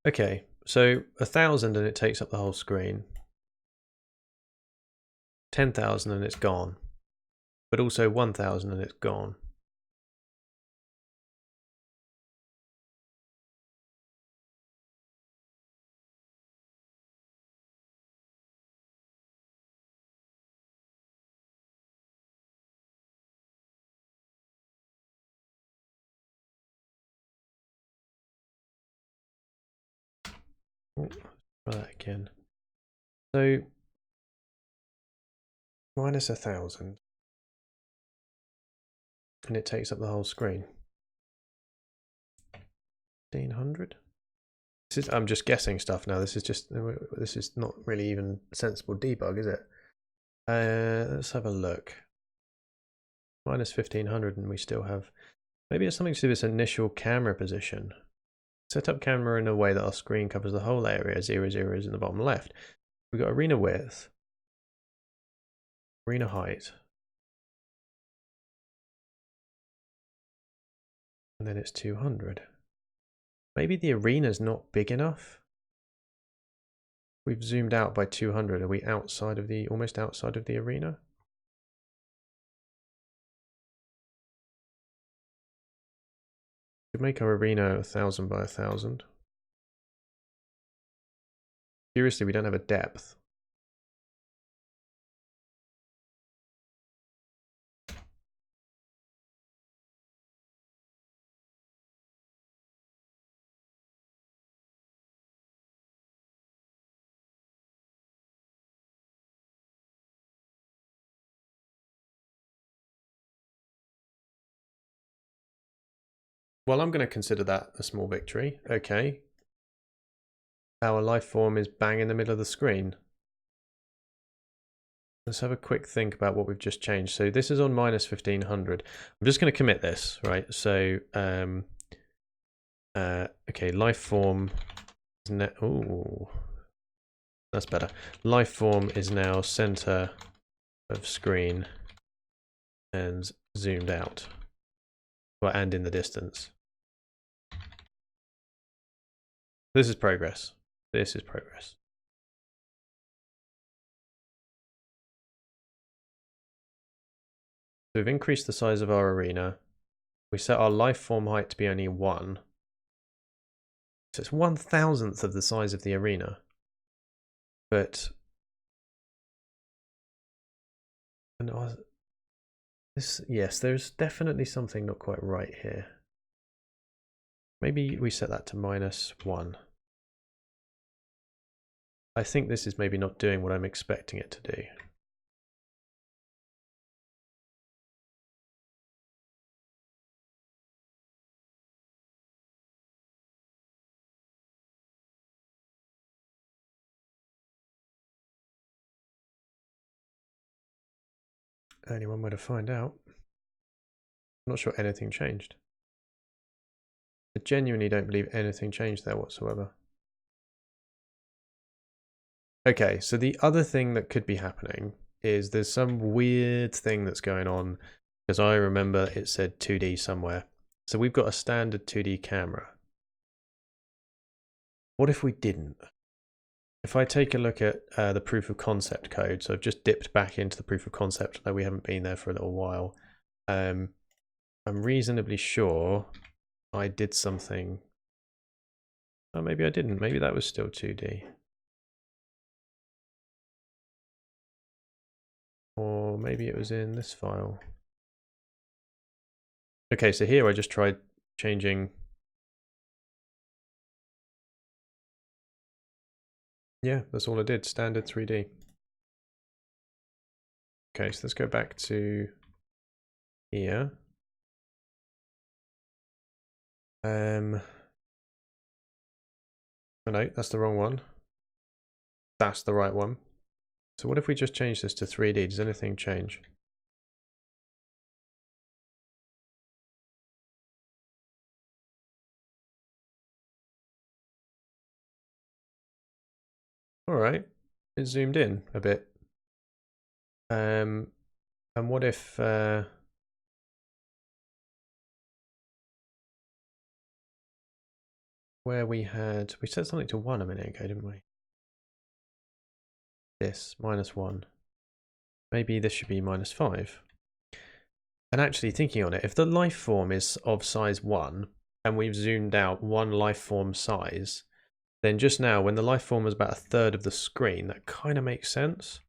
Okay, so 1,000 and it takes up the whole screen. 10,000 and it's gone. But also 1,000 and it's gone. Oh, try that again. So minus 1,000 and it takes up the whole screen. 1,500. I'm just guessing stuff now. This is not really even sensible debug, is it? Let's have a look. Minus 1,500 and we still have, maybe it's something to do with this initial camera position. Set up camera in a way that our screen covers the whole area. 0, 0 is in the bottom left. We've got arena width, arena height, and then it's 200. Maybe the arena's not big enough. We've zoomed out by 200. Are we outside of the, almost outside of the arena? Could make our arena 1,000 by 1,000. Curiously, we don't have a depth. Well, I'm going to consider that a small victory. Okay. Our life form is bang in the middle of the screen. Let's have a quick think about what we've just changed. So this is on minus 1,500. I'm just going to commit this, right? So, okay, life form is now, ooh, that's better. Life form is now center of screen and zoomed out, well, and in the distance. This is progress. This is progress. So we've increased the size of our arena. We set our life form height to be only 1. So it's 1,000th of the size of the arena. But yes, there's definitely something not quite right here. Maybe we set that to -1. I think this is maybe not doing what I'm expecting it to do. Only one way to find out. I'm not sure anything changed. I genuinely don't believe anything changed there whatsoever. Okay, so the other thing that could be happening is there's some weird thing that's going on, because I remember it said 2D somewhere. So we've got a standard 2D camera. What if we didn't? If I take a look at the proof of concept code, so I've just dipped back into the proof of concept, though we haven't been there for a little while. I'm reasonably sure I did something. Oh, maybe I didn't. Maybe that was still 2D. Or maybe it was in this file. Okay, so here I just tried changing. Yeah, that's all I did, standard 3D. Okay, so let's go back to here. Oh no, that's the wrong one. That's the right one. So what if we just change this to 3D? Does anything change? All right, it zoomed in a bit. And what if what where we set something to 1 a minute ago, didn't we? This, -1. Maybe this should be -5. And actually thinking on it, if the life form is of size 1, and we've zoomed out one life form size, then just now, when the life form was about 1/3 of the screen, that kind of makes sense.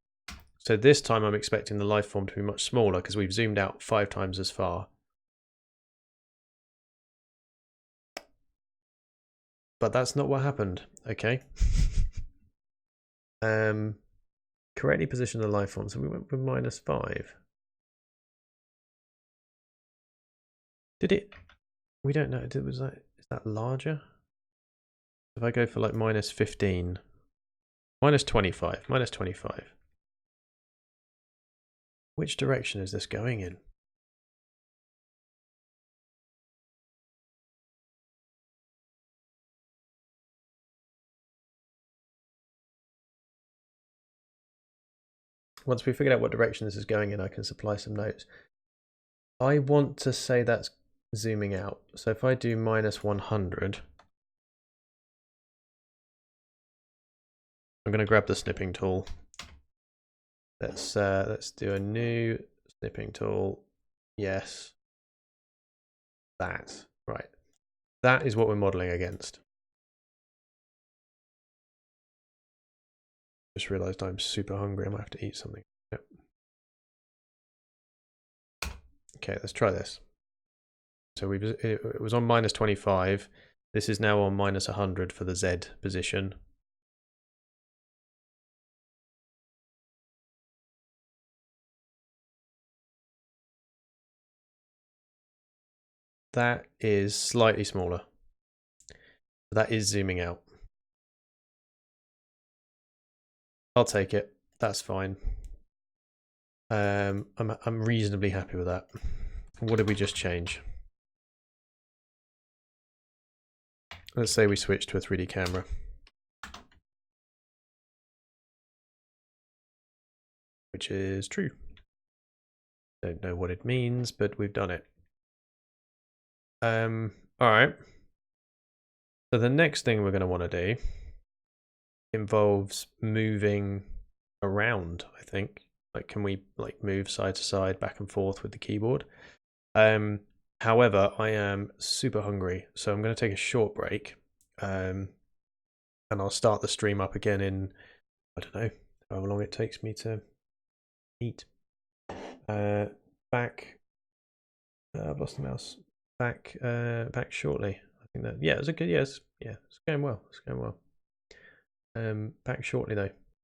So this time I'm expecting the life form to be much smaller because we've zoomed out 5 times as far. But that's not what happened, okay? Correctly position the life form, so we went with -5. Did it? We don't know. Is that larger? If I go for like -15, -25, -25. Which direction is this going in? Once we figured out what direction this is going in, I can supply some notes. I want to say that's zooming out. So if I do -100, I'm going to grab the snipping tool. Let's do a new snipping tool. Yes. That. Right. That is what we're modeling against. Just realized I'm super hungry. I might have to eat something. Yep. Okay, let's try this. So it was on -25. This is now on -100 for the Z position. That is slightly smaller. That is zooming out. I'll take it. That's fine. I'm reasonably happy with that. What did we just change? Let's say we switch to a 3D camera. Which is true. Don't know what it means, but we've done it. Alright. So the next thing we're going to want to do involves moving around, I think. Like, can we like move side to side, back and forth with the keyboard? However, I am super hungry, so I'm going to take a short break. And I'll start the stream up again in, I don't know, how long it takes me to eat. Back. I've lost the mouse. Back shortly. I think that, yeah, it was a good, yes, yeah, it's going well. It's going well. Back shortly though.